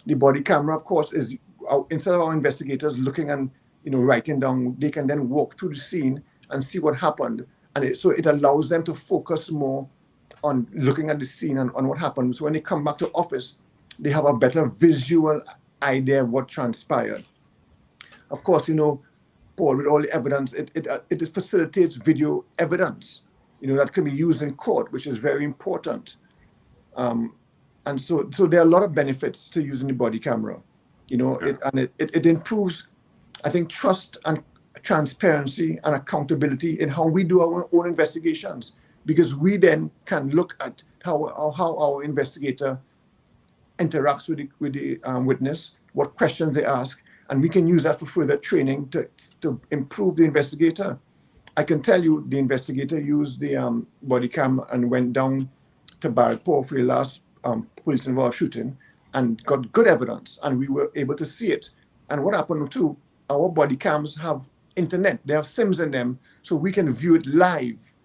M: The body camera, of course, is instead of our investigators looking and writing down, they can then walk through the scene and see what happened. And so it allows them to focus more on looking at the scene and on what happened. So when they come back to office, they have a better visual idea of what transpired. Of course, Paul, with all the evidence, it facilitates video evidence, that can be used in court, which is very important. And so there are a lot of benefits to using the body camera, it improves, I think, trust and transparency and accountability in how we do our own investigations, because we then can look at how our investigator interacts with the witness, what questions they ask, and we can use that for further training to improve the investigator. I can tell you the investigator used the body cam and went down to Barrett-Port for the last police-involved shooting and got good evidence, and we were able to see it. And what happened too, our body cams have internet, they have SIMs in them, so we can view it live,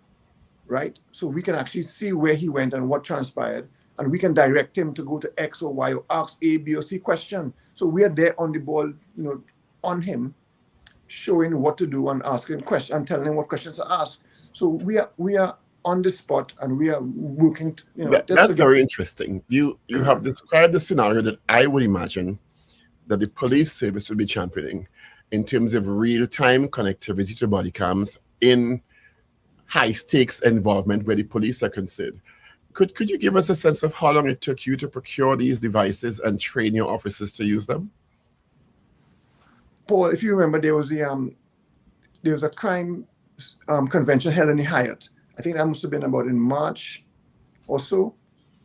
M: right? So we can actually see where he went and what transpired, and we can direct him to go to X or Y or ask A, B, or C question. So we are there on the ball, on him, showing what to do and asking questions and telling him what questions to ask. So we are on the spot and we are working.
B: That's very interesting. You have described the scenario that I would imagine that the police service would be championing in terms of real-time connectivity to body cams in high-stakes involvement where the police are concerned. Could you give us a sense of how long it took you to procure these devices and train your officers to use them?
M: Paul, if you remember, there was a crime convention held in the Hyatt. I think that must have been about in March or so.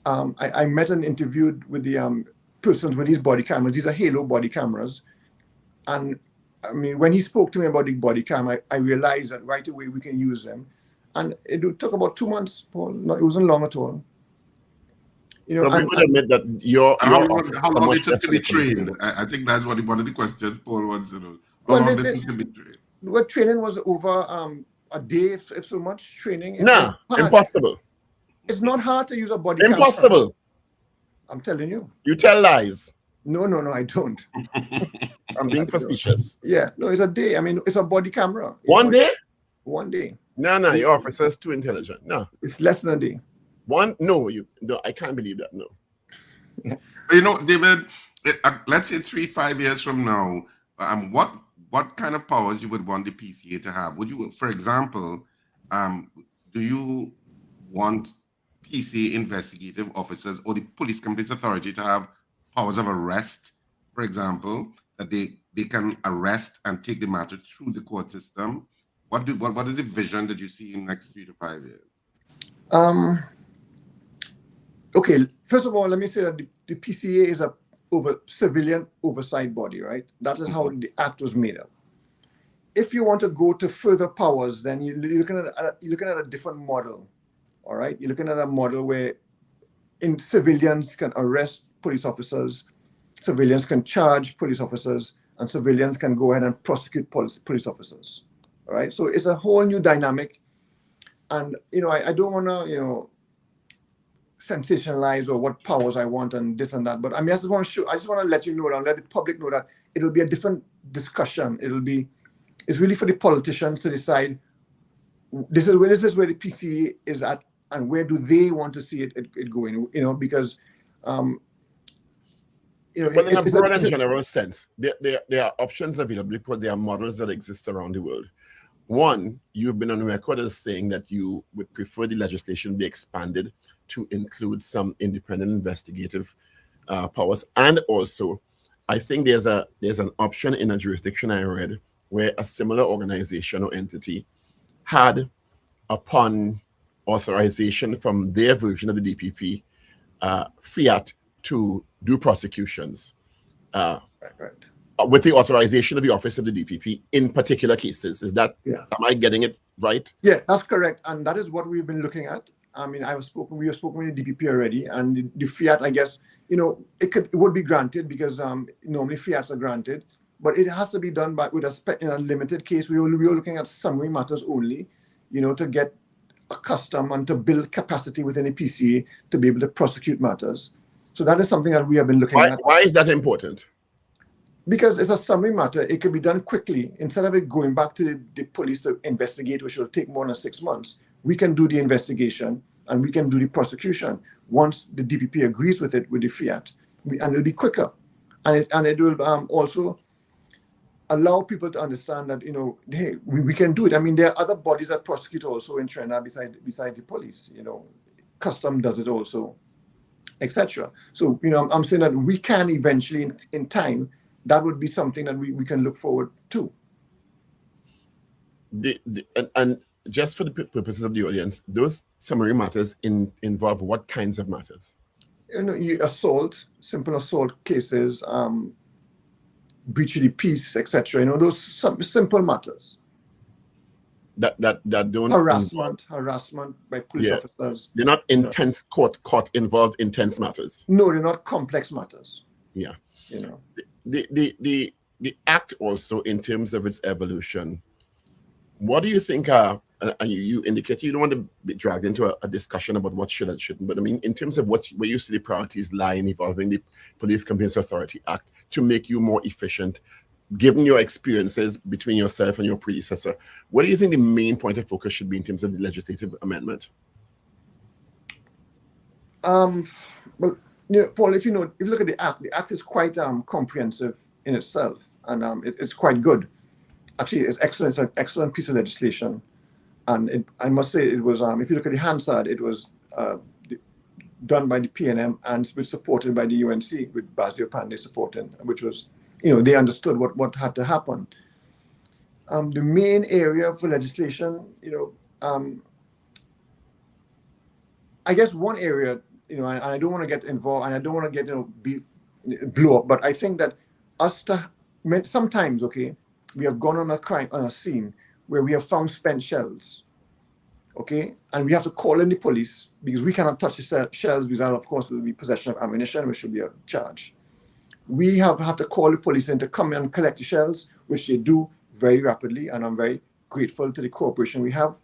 M: I met and interviewed with the persons with these body cameras. These are Halo body cameras. And I mean, when he spoke to me about the body cam, I realized that right away we can use them. And it took about 2 months, Paul. It wasn't long at all. You know,
B: but we would admit that
D: how long it took to be trained? I think that's one of the questions Paul wants to know. How long did it take to be trained?
M: Well, training was over a day, if so much training.
B: Nah, impossible.
M: It's not hard to use a body cam.
B: Impossible.
M: I'm telling you.
B: You tell lies.
M: No, I don't.
B: I'm being facetious.
M: Yeah, no, it's a day. I mean, it's a body camera.
B: One day?
M: One day.
B: No, your officer's too intelligent. No.
M: It's less than a day.
B: No, I can't believe that. No.
M: Yeah.
D: You know, David, let's say 3-5 years from now, what kind of powers you would want the PCA to have? Would you, for example, do you want PCA investigative officers or the police complaints authority to have powers of arrest, for example, that they can arrest and take the matter through the court system? What is the vision that you see in the next 3 to 5 years?
M: Okay, first of all, let me say that the PCA is a civilian oversight body, right? That is how the act was made up. If you want to go to further powers, then you're looking at a different model, all right? You're looking at a model where civilians can arrest police officers, civilians can charge police officers, and civilians can go ahead and prosecute police officers, all right? So it's a whole new dynamic. And, I don't want to, sensationalize or what powers I want and this and that. But I mean, I just want to let you know and let the public know that it will be a different discussion. It's really for the politicians to decide this is where the PCA is at and where do they want to see it going, because
B: but in a broad and general sense, there are options available because there are models that exist around the world. One, you've been on record as saying that you would prefer the legislation be expanded to include some independent investigative powers. And also, I think there's an option in a jurisdiction I read where a similar organization or entity had, upon authorization from their version of the DPP, fiat to do prosecutions.
M: Right.
B: With the authorization of the office of the DPP in particular cases. Is that,
M: yeah.
B: Am I getting it right?
M: Yeah, that's correct. And that is what we've been looking at. I mean, we have spoken with the DPP already, and the fiat, I guess, it would be granted because normally fiats are granted, but it has to be done in a limited case. We were looking at summary matters only, to get accustomed and to build capacity within the PCA to be able to prosecute matters. So that is something that we have been looking at.
B: Why is that important?
M: Because it's a summary matter, it can be done quickly. Instead of it going back to the police to investigate, which will take more than 6 months, we can do the investigation and we can do the prosecution once the DPP agrees with it, with the fiat, and it'll be quicker. And it will also allow people to understand that, hey, we can do it. I mean, there are other bodies that prosecute also in Trinidad besides the police, Custom does it also, etc. So, I'm saying that we can eventually, in time, that would be something that we can look forward to.
B: And just for the purposes of the audience, those summary matters involve what kinds of matters?
M: Assault, simple assault cases, breach of the peace, etc. Those simple matters.
B: That don't
M: harassment by police officers.
B: They're not intense court involved intense matters.
M: No, they're not complex matters.
B: Yeah. The act also, in terms of its evolution, what do you think you indicate you don't want to be dragged into a discussion about what should and shouldn't, but I mean, in terms of where you see the priorities lie in evolving the Police Complaints Authority Act to make you more efficient, given your experiences between yourself and your predecessor, what do you think the main point of focus should be in terms of the legislative amendment?
M: Well, Paul, if you look at the act is quite comprehensive in itself, and it's quite good. Actually, it's excellent. It's an excellent piece of legislation, and I must say it was. If you look at the Hansard, it was done by the PNM and was supported by the UNC with Basio Pandey supporting, which was, they understood what had to happen. The main area for legislation, I guess one area. And I don't want to get involved, and I don't want to get, blow up. But I think that sometimes, okay, we have gone on a scene where we have found spent shells, okay, and we have to call in the police because we cannot touch the shells because that, of course, will be possession of ammunition, which should be a charge. We have to call the police in to come and collect the shells, which they do very rapidly, and I'm very grateful to the cooperation we have.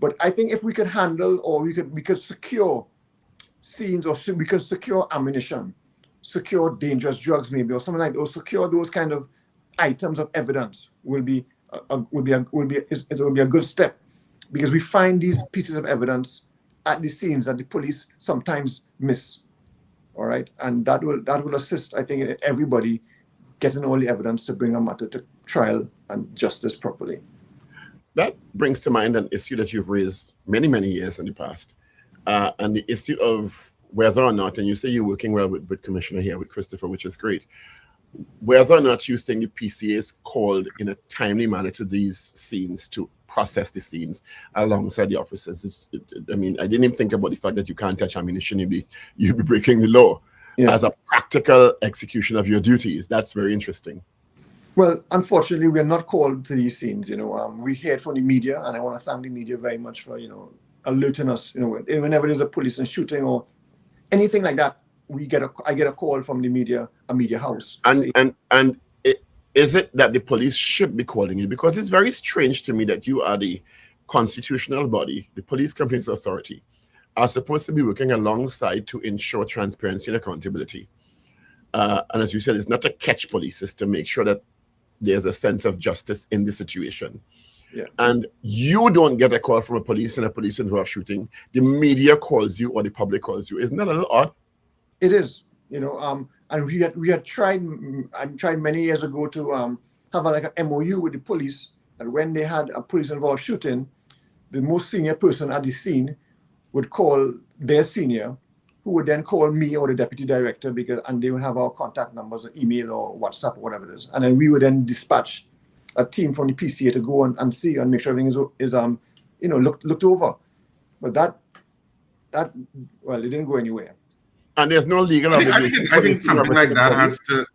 M: But I think if we could handle, or we could secure scenes, or we could secure ammunition, secure dangerous drugs maybe, or something like that, or secure those kind of items of evidence will be a good step, because we find these pieces of evidence at the scenes that the police sometimes miss. All right, and that will assist, I think, in everybody getting all the evidence to bring a matter to trial and justice properly.
B: That brings to mind an issue that you've raised many, many years in the past, and the issue of whether or not, and you say you're working well with Commissioner here, with Christopher, which is great, whether or not you think the PCA is called in a timely manner to these scenes to process the scenes alongside the officers. I mean, I didn't even think about the fact that you can't touch ammunition, you'd be breaking the law. Yeah. As a practical execution of your duties. That's very interesting.
M: Well, unfortunately, we're not called to these scenes. We hear it from the media, and I want to thank the media very much for, alerting us. Whenever there's a police shooting or anything like that, I get a call from the media, a media house.
B: And is it that the police should be calling you? Because it's very strange to me that you are the constitutional body, the Police Complaints Authority, are supposed to be working alongside to ensure transparency and accountability. And as you said, it's not to catch police, it's to make sure that there's a sense of justice in the situation.
M: Yeah.
B: And you don't get a call from a police in a police-involved shooting. The media calls you or the public calls you. Isn't that a little odd?
M: It is, and we had tried many years ago to have a MOU with the police, and when they had a police-involved shooting, the most senior person at the scene would call their senior, who would then call me or the deputy director, and they would have our contact numbers, or email or WhatsApp or whatever it is. And then we would then dispatch a team from the PCA to go and see and make sure everything is looked over. But that it didn't go anywhere.
B: And there's no legal obligation.
D: I think something like that has to.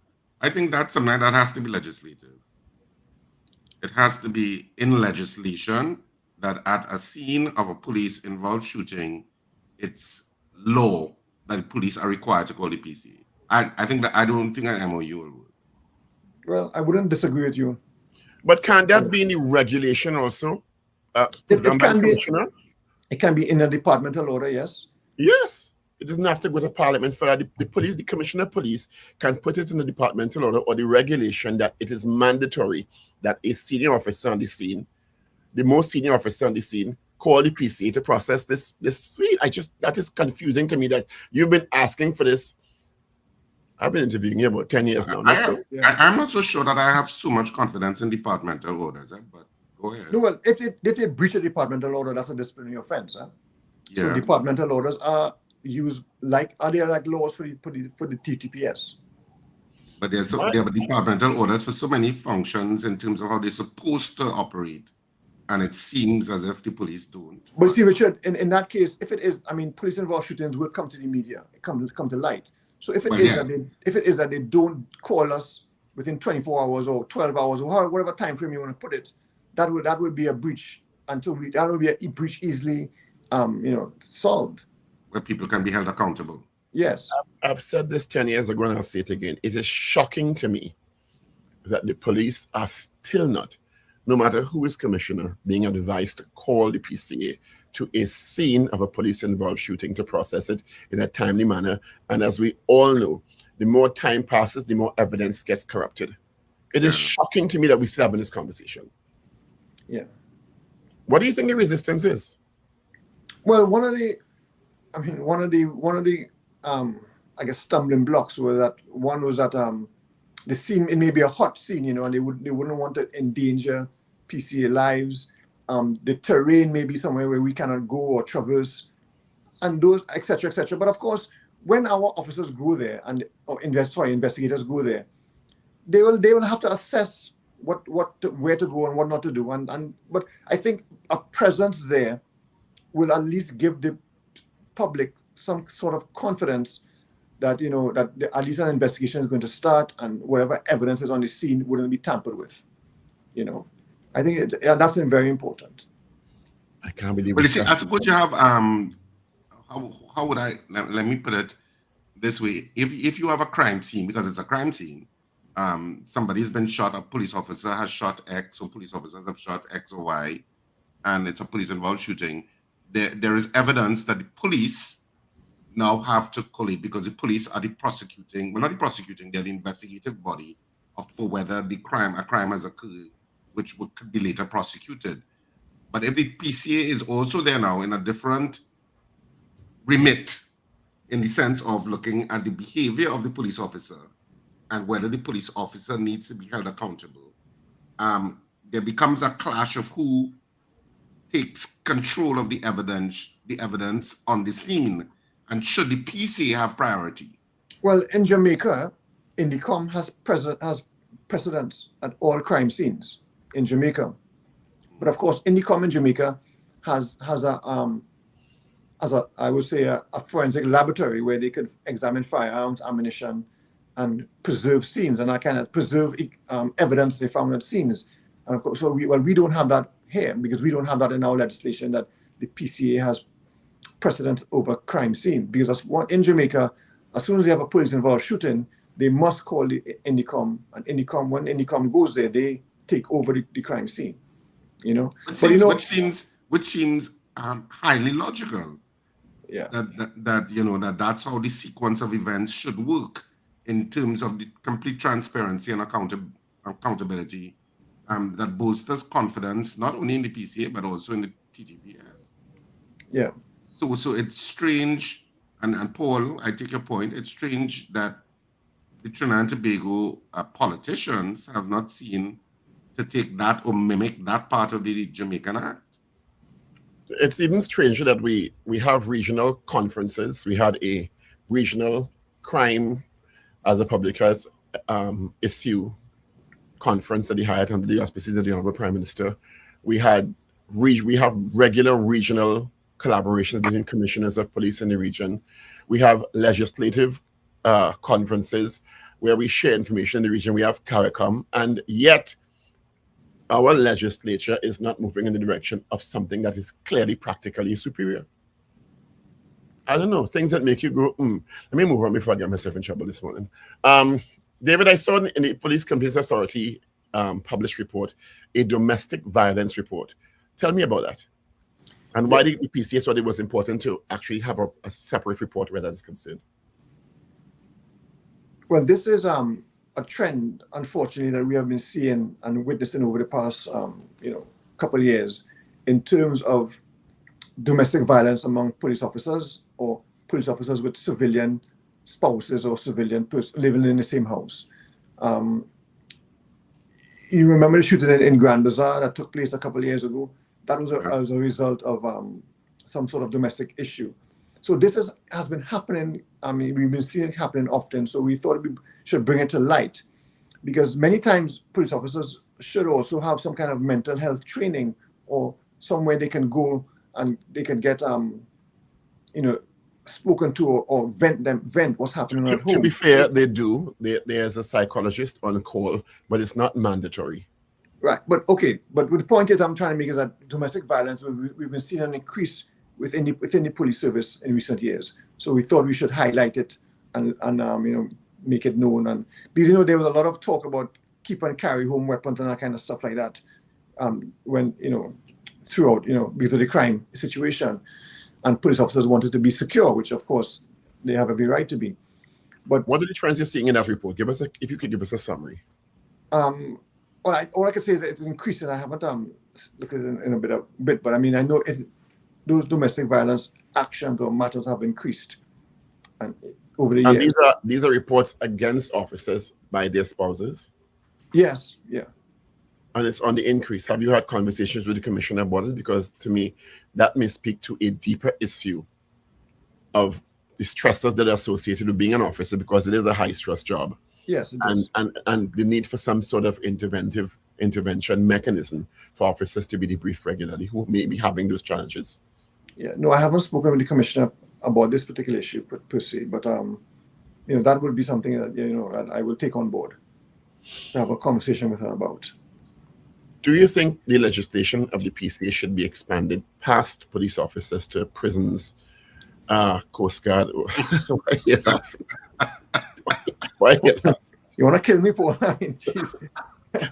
D: I think that's something that has to be legislative. It has to be in legislation that at a scene of a police-involved shooting, it's law that the police are required to call the PCA. I think that I don't think an MOU will work.
M: Well, I wouldn't disagree with you.
B: But can that be in the regulation also?
M: It can be in a departmental order, yes.
B: Yes. It doesn't have to go to Parliament for that. The Commissioner of Police can put it in the departmental order or the regulation that it is mandatory that a senior officer on the scene, the most senior officer on the scene, call the PCA to process this scene. That is confusing to me that you've been asking for this. I've been interviewing you about 10 years now.
D: I'm not so sure that I have so much confidence in departmental orders, but go ahead.
M: No, well, if they breach a departmental order, that's a disciplinary offense.
D: Yeah.
M: So departmental orders are used are they like laws for the TTPS?
D: But there are departmental orders for so many functions in terms of how they're supposed to operate, and it seems as if the police don't.
M: But see, Richard, in that case, if it is, police-involved shootings will come to the media, come to light. So if it is that they don't call us within 24 hours or 12 hours or whatever time frame you want to put it, that would be a breach that would be a breach easily solved.
D: Where people can be held accountable.
M: Yes.
B: I've said this 10 years ago and I'll say it again. It is shocking to me that the police are still not, no matter who is commissioner, being advised to call the PCA to a scene of a police-involved shooting to process it in a timely manner. And as we all know, the more time passes, the more evidence gets corrupted. It is shocking to me that we're still having this conversation.
M: Yeah.
B: What do you think the resistance is?
M: Well, one of the I guess stumbling blocks was that the scene, it may be a hot scene, and they wouldn't want to endanger PCA lives. The terrain may be somewhere where we cannot go or traverse, and those, etc., etc. But of course, when our officers go there investigators go there, they will have to assess where to go and what not to do. But I think a presence there will at least give the public some sort of confidence that at least an investigation is going to start and whatever evidence is on the scene wouldn't be tampered with. You know, I think that's very important.
B: I can't believe.
D: Well, you see, I suppose you have how would I let me put it this way? If you have a crime scene, because it's a crime scene, somebody's been shot, a police officer has shot X, or police officers have shot X or Y, and it's a police-involved shooting. There is evidence that the police now have to collate, because the police are the prosecuting, well, not the prosecuting, they're the investigative body for whether a crime has occurred, which could be later prosecuted. But if the PCA is also there now in a different remit, in the sense of looking at the behavior of the police officer and whether the police officer needs to be held accountable, there becomes a clash of who takes control of the evidence on the scene, and should the PCA have priority?
M: Well, in Jamaica, INDICOM has precedence at all crime scenes in Jamaica. But of course, INDICOM in Jamaica has a I would say a forensic laboratory where they could examine firearms, ammunition, and preserve scenes, and kind of preserve evidence they found at scenes. And of course, so we don't have that here, because we don't have that in our legislation, that the PCA has precedence over crime scene. Because in Jamaica, as soon as they have a police-involved shooting, they must call the INDICOM, and INDICOM, when INDICOM goes there, they take over the crime scene. You know,
D: which seems highly logical.
M: Yeah.
D: That's how the sequence of events should work in terms of the complete transparency and accountability. That bolsters confidence not only in the PCA but also in the TTPS.
M: Yeah.
D: So it's strange, and Paul, I take your point. It's strange that the Trinidad and Tobago politicians have not seen to take that or mimic that part of the Jamaican Act.
B: It's even stranger that we have regional conferences. We had a regional crime as a public health issue conference that he had under the auspices of the Honorable Prime Minister. We have regular regional collaborations between commissioners of police in the region. We have legislative conferences where we share information in the region. We have CARICOM, and yet our legislature is not moving in the direction of something that is clearly practically superior. I don't know, things that make you go, Let me move on before I get myself in trouble this morning. David, I saw in the Police Complaints Authority published report, a domestic violence report. Tell me about that. And why the PCA thought it was important to actually have a separate report where that is concerned.
M: Well, this is a trend, unfortunately, that we have been seeing and witnessing over the past, couple of years in terms of domestic violence among police officers, or police officers with civilian spouses or civilian living in the same house. You remember the shooting in Grand Bazaar that took place a couple of years ago? That was as a result of some sort of domestic issue. So this has been happening. I mean, we've been seeing it happening often. So we thought we should bring it to light, because many times police officers should also have some kind of mental health training, or somewhere they can go and they can get, spoken to, or vent what's happening at home.
B: To be fair, they do. There's a psychologist on call, but it's not mandatory.
M: Right, but the point is I'm trying to make is that domestic violence, we've been seeing an increase within the police service in recent years. So we thought we should highlight it and make it known. And because there was a lot of talk about keep and carry home weapons and that kind of stuff like that, when throughout because of the crime situation, and police officers wanted to be secure, which of course they have every right to be. But
B: what are the trends you're seeing in that report? If you could give us a summary.
M: All I can say is that it's increasing. I haven't looked at it in a bit, but I mean, I know those domestic violence actions or matters have increased over the years.
B: And these are reports against officers by their spouses?
M: Yes, yeah.
B: And it's on the increase. Have you had conversations with the commissioner about it? Because to me, that may speak to a deeper issue of the stresses that are associated with being an officer, because it is a high-stress job.
M: Yes, it does.
B: And the need for some sort of intervention mechanism for officers to be debriefed regularly who may be having those challenges.
M: Yeah, no, I haven't spoken with the commissioner about this particular issue per se, but that would be something that that I will take on board to have a conversation with her about.
B: Do you think the legislation of the PCA should be expanded past police officers to prisons, Coast Guard? Why you laughing? Why you laughing?
M: You want to kill me, Paul? I mean,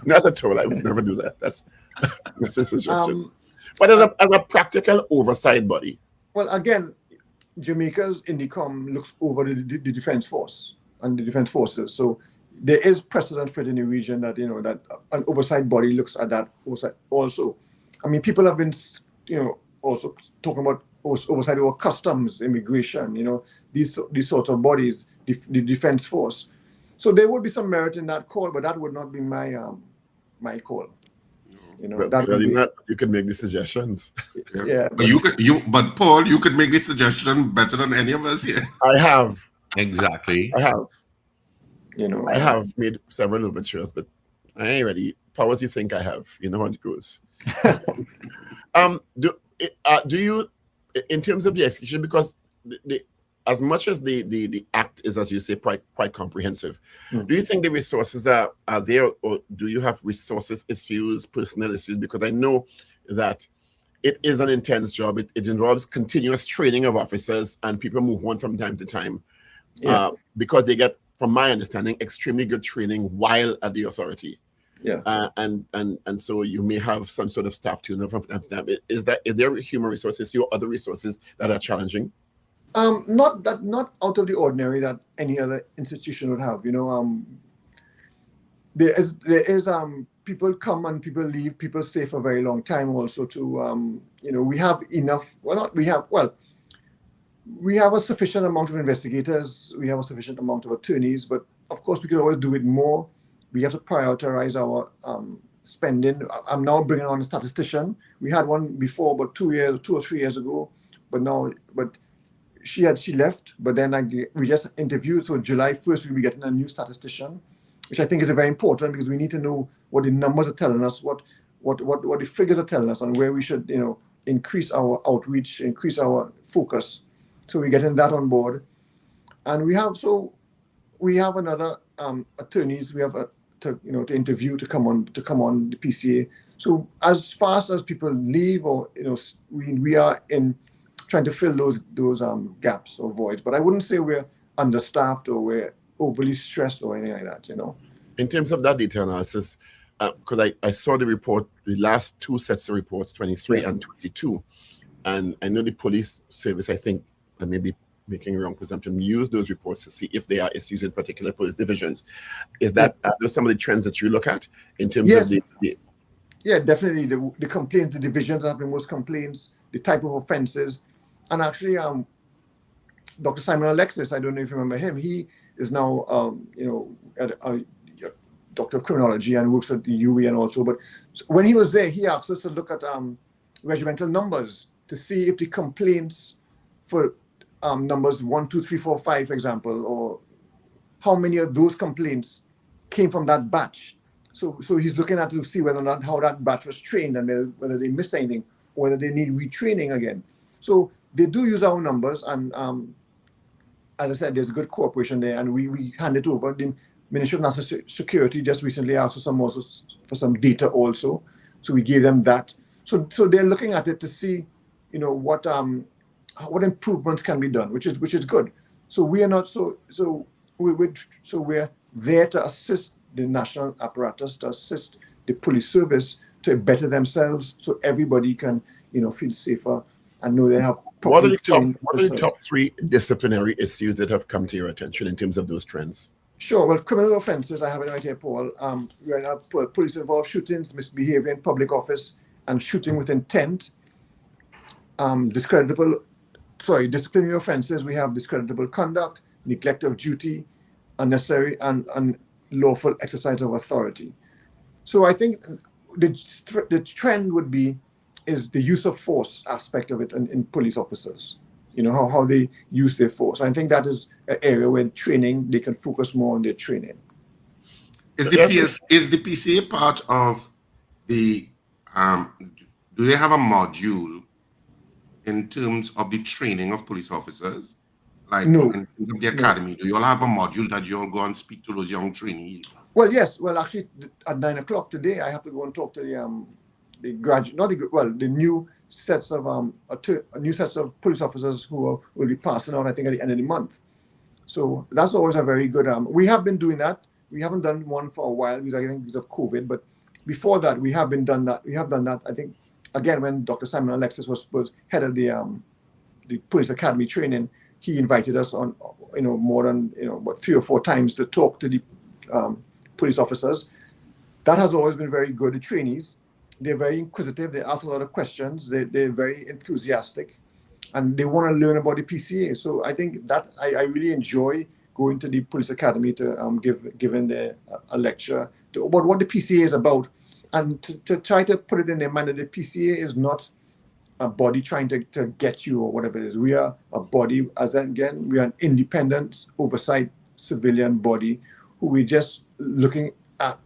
B: not at all. I would never do that. That's a suggestion. But as a practical oversight body.
M: Well, again, Jamaica's INDICOM looks over the defense force and the defense forces. So there is precedent for it in the region that, that an oversight body looks at that oversight also. I mean, people have been, also talking about oversight over customs, immigration, these sorts of bodies, the defense force. So there would be some merit in that call, but that would not be my my call.
B: You could make the suggestions.
D: Yeah, but Paul, you could make the suggestion better than any of us here.
B: I have.
C: Exactly.
B: I have. I have made several overtures, but I ain't ready. Powers, you think I have? You know how it goes. Do you, in terms of the execution, because as much as the act is, as you say, quite comprehensive, do you think the resources are there, or do you have resources issues, personnel issues? Because I know that it is an intense job. It involves continuous training of officers, and people move on from time to time because they get, from my understanding, extremely good training while at the authority. Yeah. And so you may have some sort of staff turnover from time to time. Is there human resources or other resources that are challenging?
M: Not out of the ordinary that any other institution would have. There is people come and people leave, people stay for a very long time also to we have enough, we have a sufficient amount of investigators, we have a sufficient amount of attorneys, but of course we could always do it more. We have to prioritize our spending. I'm now bringing on a statistician. We had one before, but 2 or 3 years ago, but she left, but then we just interviewed. So July 1st, we'll be getting a new statistician, which I think is very important because we need to know what the numbers are telling us, what the figures are telling us, and where we should, increase our outreach, increase our focus. So we're getting that on board. And we have another attorneys we have to interview to come on the PCA. So as fast as people leave, or we are in trying to fill those gaps or voids. But I wouldn't say we're understaffed or we're overly stressed or anything like that,
B: In terms of that data analysis, because I saw the report, the last two sets of reports, 23 and 22, and I know the police service, I think, I may be making a wrong presumption, use those reports to see if there are issues in particular police divisions. Is that those some of the trends that you look at in terms of the
M: Yeah, definitely. The complaints, the divisions have the most complaints, the type of offenses. And actually, Dr. Simon Alexis, I don't know if you remember him, he is now, a doctor of criminology and works at the UE and also. But when he was there, he asked us to look at regimental numbers to see if the complaints for numbers 1, 2, 3, 4, 5, for example, or how many of those complaints came from that batch. So he's looking at to see whether or not how that batch was trained and whether they missed anything or whether they need retraining again. So they do use our numbers, and as I said, there's a good cooperation there, and we hand it over. The Ministry of National Security just recently asked for some data also, so we gave them that. So they're looking at it to see, what improvements can be done, which is good. So we are not we're there to assist the national apparatus, to assist the police service to better themselves, so everybody can feel safer and know they have.
B: What are the top 3 disciplinary issues that have come to your attention in terms of those trends?
M: Sure. Well, criminal offenses, I have it right here, Paul. We have police-involved shootings, misbehavior in public office, and shooting with intent. Discreditable disciplinary offenses, we have discreditable conduct, neglect of duty, unnecessary and unlawful exercise of authority. So I think the trend is the use of force aspect of it in police officers, how they use their force. I think that is an area where training, they can focus more on their training.
D: Is the PCA part of the, do they have a module in terms of the training of police officers? Like
M: No.
D: in the academy, do you all have a module that you all go and speak to those young trainees?
M: Well, yes. Well, actually, at 9 o'clock today, I have to go and talk to the new sets of new sets of police officers who will be passing out, I think, at the end of the month. So that's always a very good. We have been doing that. We haven't done one for a while because I think because of COVID. But before that, we have done that. We have done that. I think again when Dr. Simon Alexis was head of the police academy training, he invited us on more than about 3 or 4 times to talk to the police officers. That has always been very good. The trainees, they're very inquisitive. They ask a lot of questions. They're very enthusiastic, and they want to learn about the PCA. So I think that I really enjoy going to the police academy to giving a lecture about what the PCA is about, and to try to put it in their mind that the PCA is not a body trying to get you or whatever it is. We are a body, we are an independent oversight civilian body who we're just looking at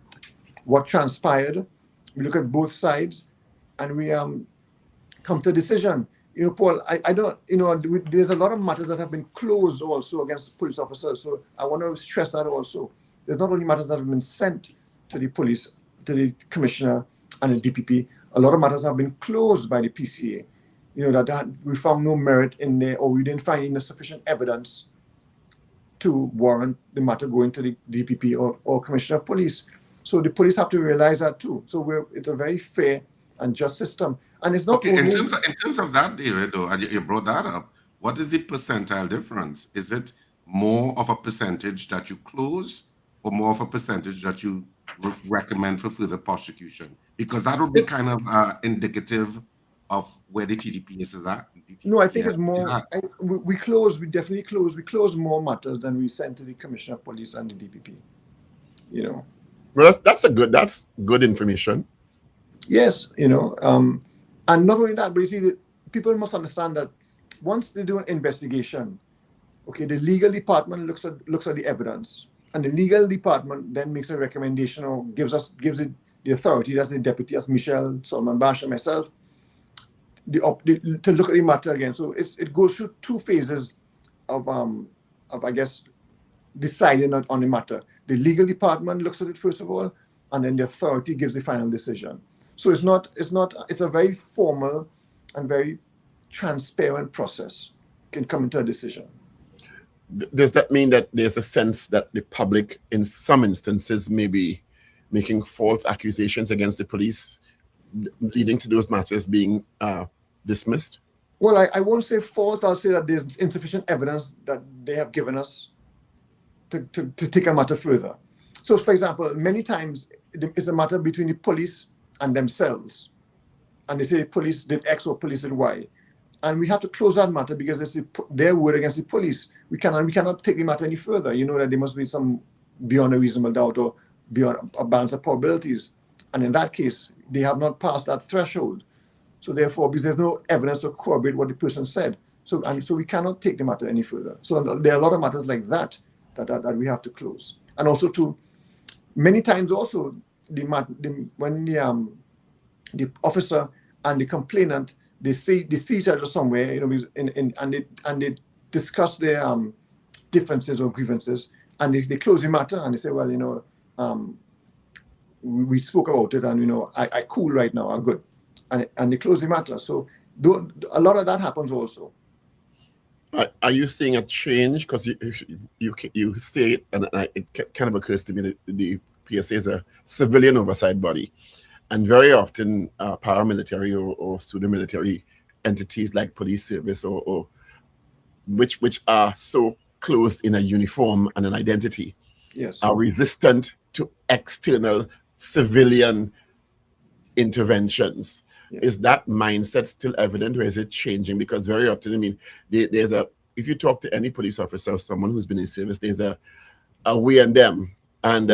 M: what transpired. We look at both sides and we come to a decision. Paul, I don't, there's a lot of matters that have been closed also against police officers. So I want to stress that also. There's not only matters that have been sent to the police, to the commissioner and the DPP. A lot of matters have been closed by the PCA. That we found no merit in there, or we didn't find enough sufficient evidence to warrant the matter going to the DPP or commissioner of police. So the police have to realize that too. So it's a very fair and just system. And it's not
D: okay. In terms of that, David, though, you brought that up. What is the percentile difference? Is it more of a percentage that you close, or more of a percentage that you recommend for further prosecution? Because that would be kind of indicative of where the TTPS is at.
M: No, I think it's more. We definitely close. We close more matters than we send to the commissioner of police and the DPP.
B: Well, that's good information.
M: Yes, and not only that, but you see, people must understand that once they do an investigation, okay, the legal department looks at the evidence, and the legal department then makes a recommendation or gives it the authority, that's the deputy, as Michelle, Solomon Bash, and myself, to look at the matter again. So it goes through 2 phases of I guess deciding on the matter. The legal department looks at it first of all, and then the authority gives the final decision. So it's a very formal and very transparent process. Can come into a decision.
B: Does that mean that there's a sense that the public, in some instances, may be making false accusations against the police, leading to those matters being dismissed?
M: Well, I won't say false. I'll say that there's insufficient evidence that they have given us to take a matter further. So, for example, many times it's a matter between the police and themselves. And they say police did X or police did Y. And we have to close that matter because it's their word against the police. We cannot take the matter any further. That there must be some beyond a reasonable doubt or beyond a balance of probabilities. And in that case, they have not passed that threshold. So therefore, because there's no evidence to corroborate what the person said. So we cannot take the matter any further. So there are a lot of matters like that we have to close. And also many times also, when the officer and the complainant, they see each other somewhere, and they discuss their differences or grievances, and they close the matter and they say, well, we spoke about it, and I cool right now, I'm good, and they close the matter. So a lot of that happens also.
B: Are you seeing a change? Because you say it, and it kind of occurs to me that the PSA is a civilian oversight body, and very often paramilitary or pseudo-military entities like police service or which are so clothed in a uniform and an identity,
M: yes,
B: are resistant to external civilian interventions. Yeah. Is that mindset still evident, or is it changing? Because very often, if you talk to any police officer or someone who's been in service, there's a we and them, and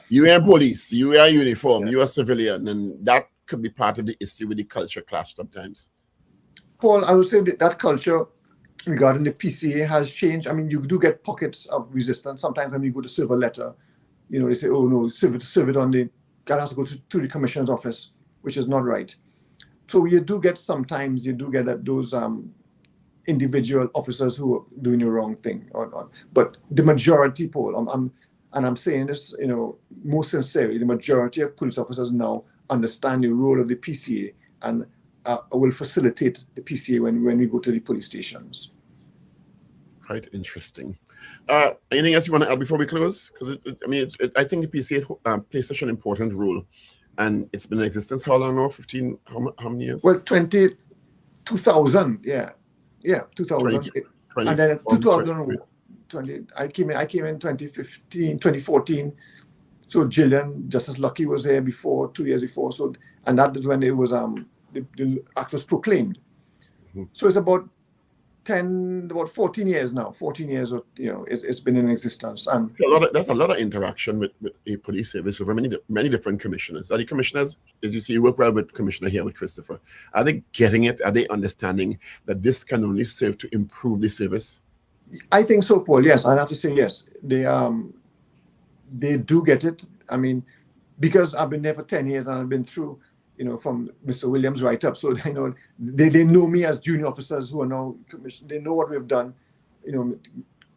B: you are police, you are uniform, you are civilian, and that could be part of the issue with the culture clash sometimes.
M: Paul, I would say that culture regarding the PCA has changed. I mean, you do get pockets of resistance. Sometimes when you go to serve a letter, they say, oh no, serve it on that has to go to the commissioner's office, which is not right. So you do get those individual officers who are doing the wrong thing. But the majority, Paul, I'm saying this, most sincerely, the majority of police officers now understand the role of the PCA and will facilitate the PCA when we go to the police stations.
B: Quite interesting. Anything else you want to add before we close? Because I think the PCA plays such an important role, and it's been in existence how long now? 15? How many years?
M: Well, 2000, yeah, 2000, and then 2020. I came in 2015, 2014. So Gillian, Justice Lucky was there before, 2 years before. So, and that is when it was the act was proclaimed. Mm-hmm. So it's about 14 years now. 14 years, it's been in existence. And
B: there's a lot of interaction with a police service over many different commissioners. Are the commissioners, as you see, you work well with Commissioner here with Christopher. Are they getting it? Are they understanding that this can only serve to improve the service?
M: I think so, Paul. Yes, I'd have to say yes. They do get it. I mean, because I've been there for 10 years and I've been through, from Mr. Williams right up. So they know me as junior officers who are now commissioned. They know what we've done,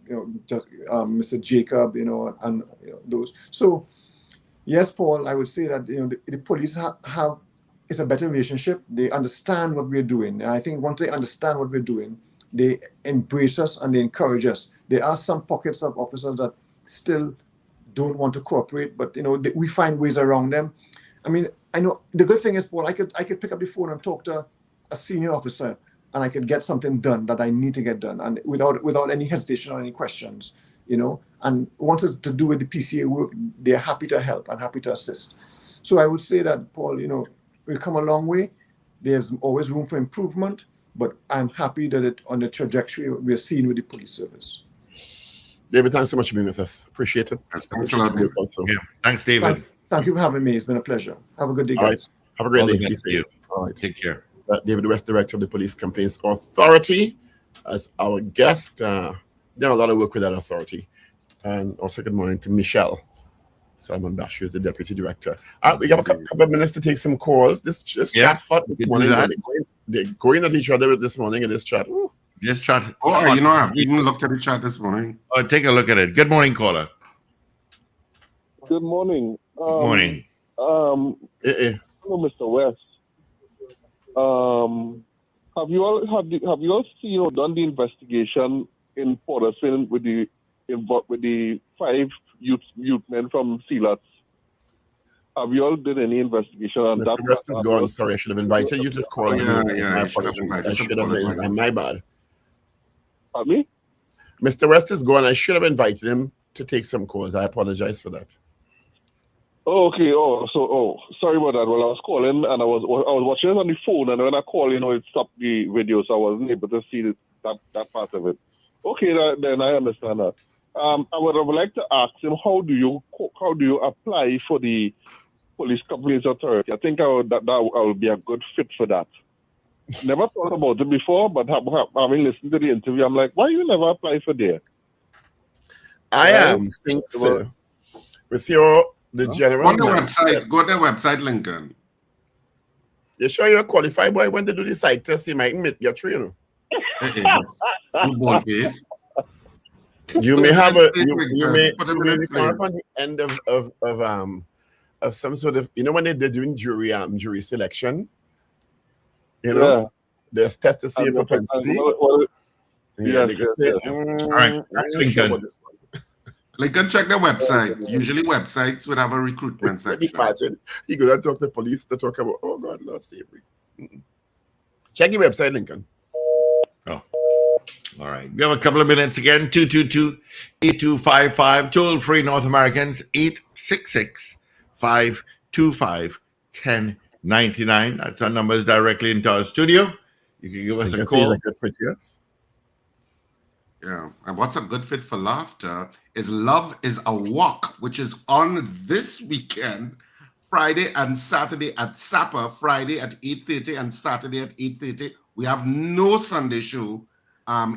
M: Mr. Jacob, and those. So yes, Paul, I would say that the police have it's a better relationship. They understand what we're doing. And I think once they understand what we're doing, they embrace us and they encourage us. There are some pockets of officers that still don't want to cooperate, but we find ways around them. I mean, I know the good thing is, Paul, I could pick up the phone and talk to a senior officer, and I could get something done that I need to get done, and without any hesitation or any questions, And once it's to do with the PCA work, they're happy to help and happy to assist. So I would say that, Paul, we've come a long way. There's always room for improvement, but I'm happy that on the trajectory we're seeing with the police service.
B: David, thanks so much for being with us. Appreciate it.
C: Thanks a lot, David. Yeah. Thanks, David.
M: Thank you for having me. It's been a pleasure. Have a good day, guys.
B: Right. Have a great day.
C: Best to you. All right. Take care.
B: David West, Director of the Police Complaints Authority, as our guest. Done a lot of work with that authority. And also good morning to Michelle Simon Bash, who's the Deputy Director. We have a couple of minutes to take some calls. This chat hot this morning. They're going at each other this morning in this chat. Ooh.
C: This chat.
D: I've even looked at the chat this morning.
C: Take a look at it. Good morning, caller.
N: Good morning.
C: Good morning.
N: Hello, Mr. West. Have you all seen or done the investigation in Portersville with the 5 youth men from CLATS? Have you all done any investigation on that?
B: Mr. West is gone. Sorry, I should have invited you to call. I should have been. My bad.
N: Pardon me?
B: Mr. West is gone. I should have invited him to take some calls. I apologize for that.
N: Oh, okay. Sorry about that. Well, I was calling and I was watching it on the phone, and when I called, it stopped the video, so I wasn't able to see that part of it. Okay, then I understand that. I would like to ask him, how do you apply for the Police Complaints Authority? I think I would be a good fit for that. Never thought about it before, but having listened to the interview, I'm like, why you never apply for there?
B: I think so. With the general.
D: Go to the website, Lincoln.
B: You sure you're qualified, boy? When they do the site test, you might get through, You may have you may come up on the end of some sort of, when they're doing jury selection, there's test to see propensity. All
C: right, that's Lincoln.
D: Lincoln, check the website. Usually websites would have a recruitment section.
B: Imagine you go to talk to police to talk about, oh God, Lord save me. Check your website, Lincoln.
C: Oh, all right. We have a couple of minutes again. 222-8255. Toll free North Americans. 866-525-1099. That's our numbers directly into our studio. You can give us a call.
B: A good fit, yes.
D: Yeah, and what's a good fit for laughter is Love is a Walk, which is on this weekend, Friday and Saturday at SAPA, Friday at 8:30 and Saturday at 8:30. We have no Sunday show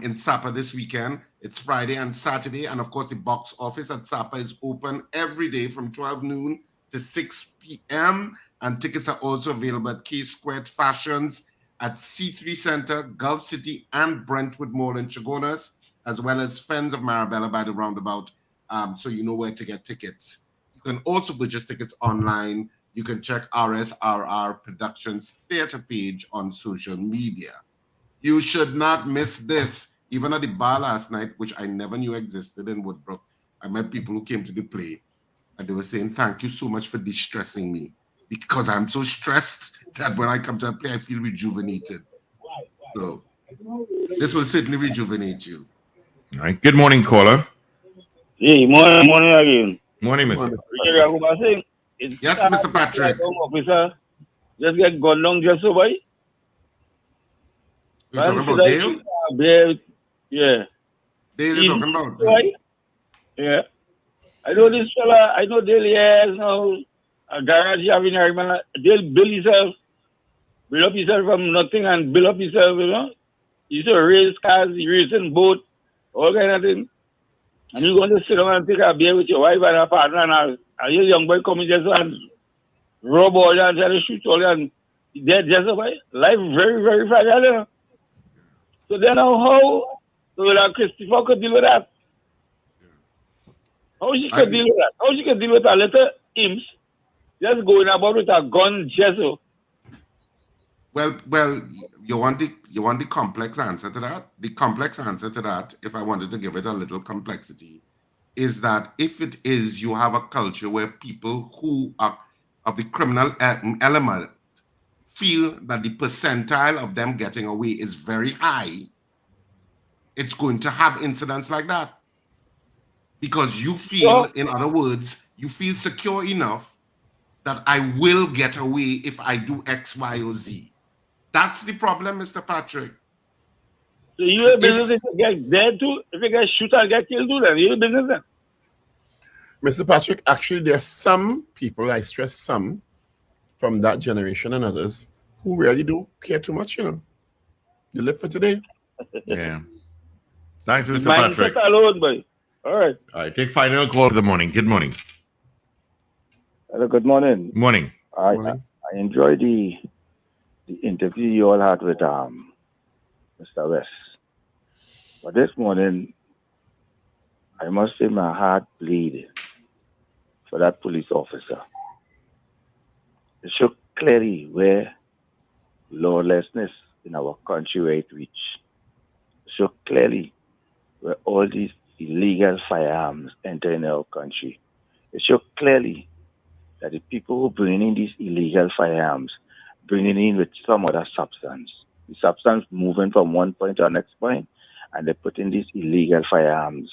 D: in SAPA this weekend. It's Friday and Saturday, and of course the box office at SAPA is open every day from 12 noon to 6 p.m. And tickets are also available at K Squared Fashions at C3 Center, Gulf City, and Brentwood Mall in Chagonas, as well as Fens of Marabella by the roundabout, so you know where to get tickets. You can also purchase tickets online. You can check RSRR Productions theater page on social media. You should not miss this. Even at the bar last night, which I never knew existed in Woodbrook, I met people who came to the play and they were saying, thank you so much for distressing me, because I'm so stressed that when I come to a play, I feel rejuvenated. So this will certainly rejuvenate you.
C: All right. Good morning, caller.
J: Hey, morning again.
C: Morning, Mr.
J: Ragoobarsingh.
D: Yes, Mr. Patrick.
J: Officer, just get gone down just so by.
D: You're talking about Dale?
J: Yeah.
D: Dale, you're talking about?
J: Right? Yeah. I know this fella, I know Dale, now a garage having a man. Dale build up himself from nothing and build up himself, you know. He used to race cars, he racing boat, all kind of thing. And you're going to sit down and take a beer with your wife and a partner, and a young boy coming just and rob all you and try to shoot all you, and dead just away. Life very, very fragile, you know. So then how Christopher could deal with that? How she could deal with that? How she could deal with a little imps just going about with a gun just so?
D: Well, you want the complex answer to that? The complex answer to that, if I wanted to give it a little complexity, is that if it is you have a culture where people who are of the criminal element feel that the percentile of them getting away is very high, it's going to have incidents like that. Because you feel, in other words, you feel secure enough that I will get away if I do X, Y, or Z. That's the problem, Mr. Patrick.
J: So you're business if you get dead too? If you get shot or get killed too, then you're business then?
B: Mr. Patrick, actually, there's some people, I stress some, from that generation and others, who really don't care too much, you know. They live for today.
C: Yeah. Thanks, Mr. Patrick.
J: Alone, boy. All right.
C: All right. Take final call of the morning. Good morning.
O: Hello, good morning.
C: Morning.
O: I enjoyed the interview you all had with Mr. West. But this morning, I must say my heart bleed for that police officer. It showed clearly where lawlessness in our country where it reached. It showed clearly where all these illegal firearms enter in our country. It showed clearly that the people who bring in these illegal firearms bring it in with some other substance. The substance moving from one point to the next point, and they put in these illegal firearms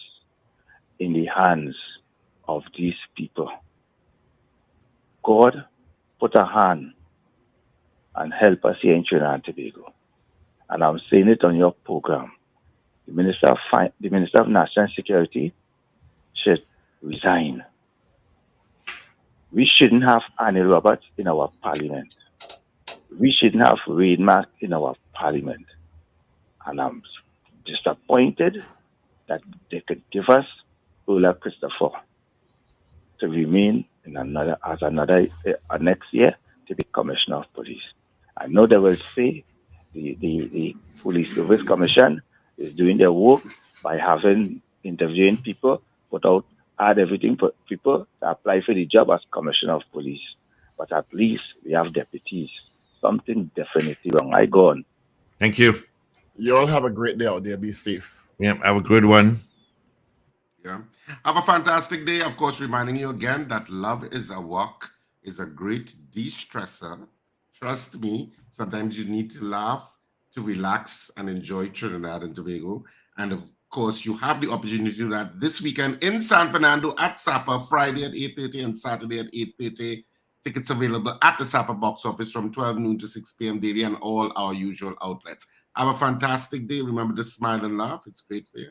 O: in the hands of these people. God put a hand and help us here in Trinidad and Tobago. And I'm saying it on your program. The Minister of National Security should resign. We shouldn't have Annie Roberts in our parliament. We shouldn't have Reid Mack in our parliament. And I'm disappointed that they could give us Ola Christopher to remain in next year to be Commissioner of Police. I know they will say the Police Service Commission is doing their work by interviewing people, add everything for people to apply for the job as Commissioner of Police. But at least we have deputies. Something definitely wrong. I go on.
C: Thank you.
B: You all have a great day out there. Be safe.
C: Yeah, have a good one.
D: Yeah. Have a fantastic day. Of course, reminding you again that love is a walk, is a great de-stressor. Trust me, sometimes you need to laugh, to relax and enjoy Trinidad and Tobago. And of course, you have the opportunity to do that this weekend in San Fernando at SAPA, Friday at 8:30 and Saturday at 8:30. Tickets available at the SAPA box office from 12 noon to 6 p.m. daily and all our usual outlets. Have a fantastic day. Remember to smile and laugh. It's great for you.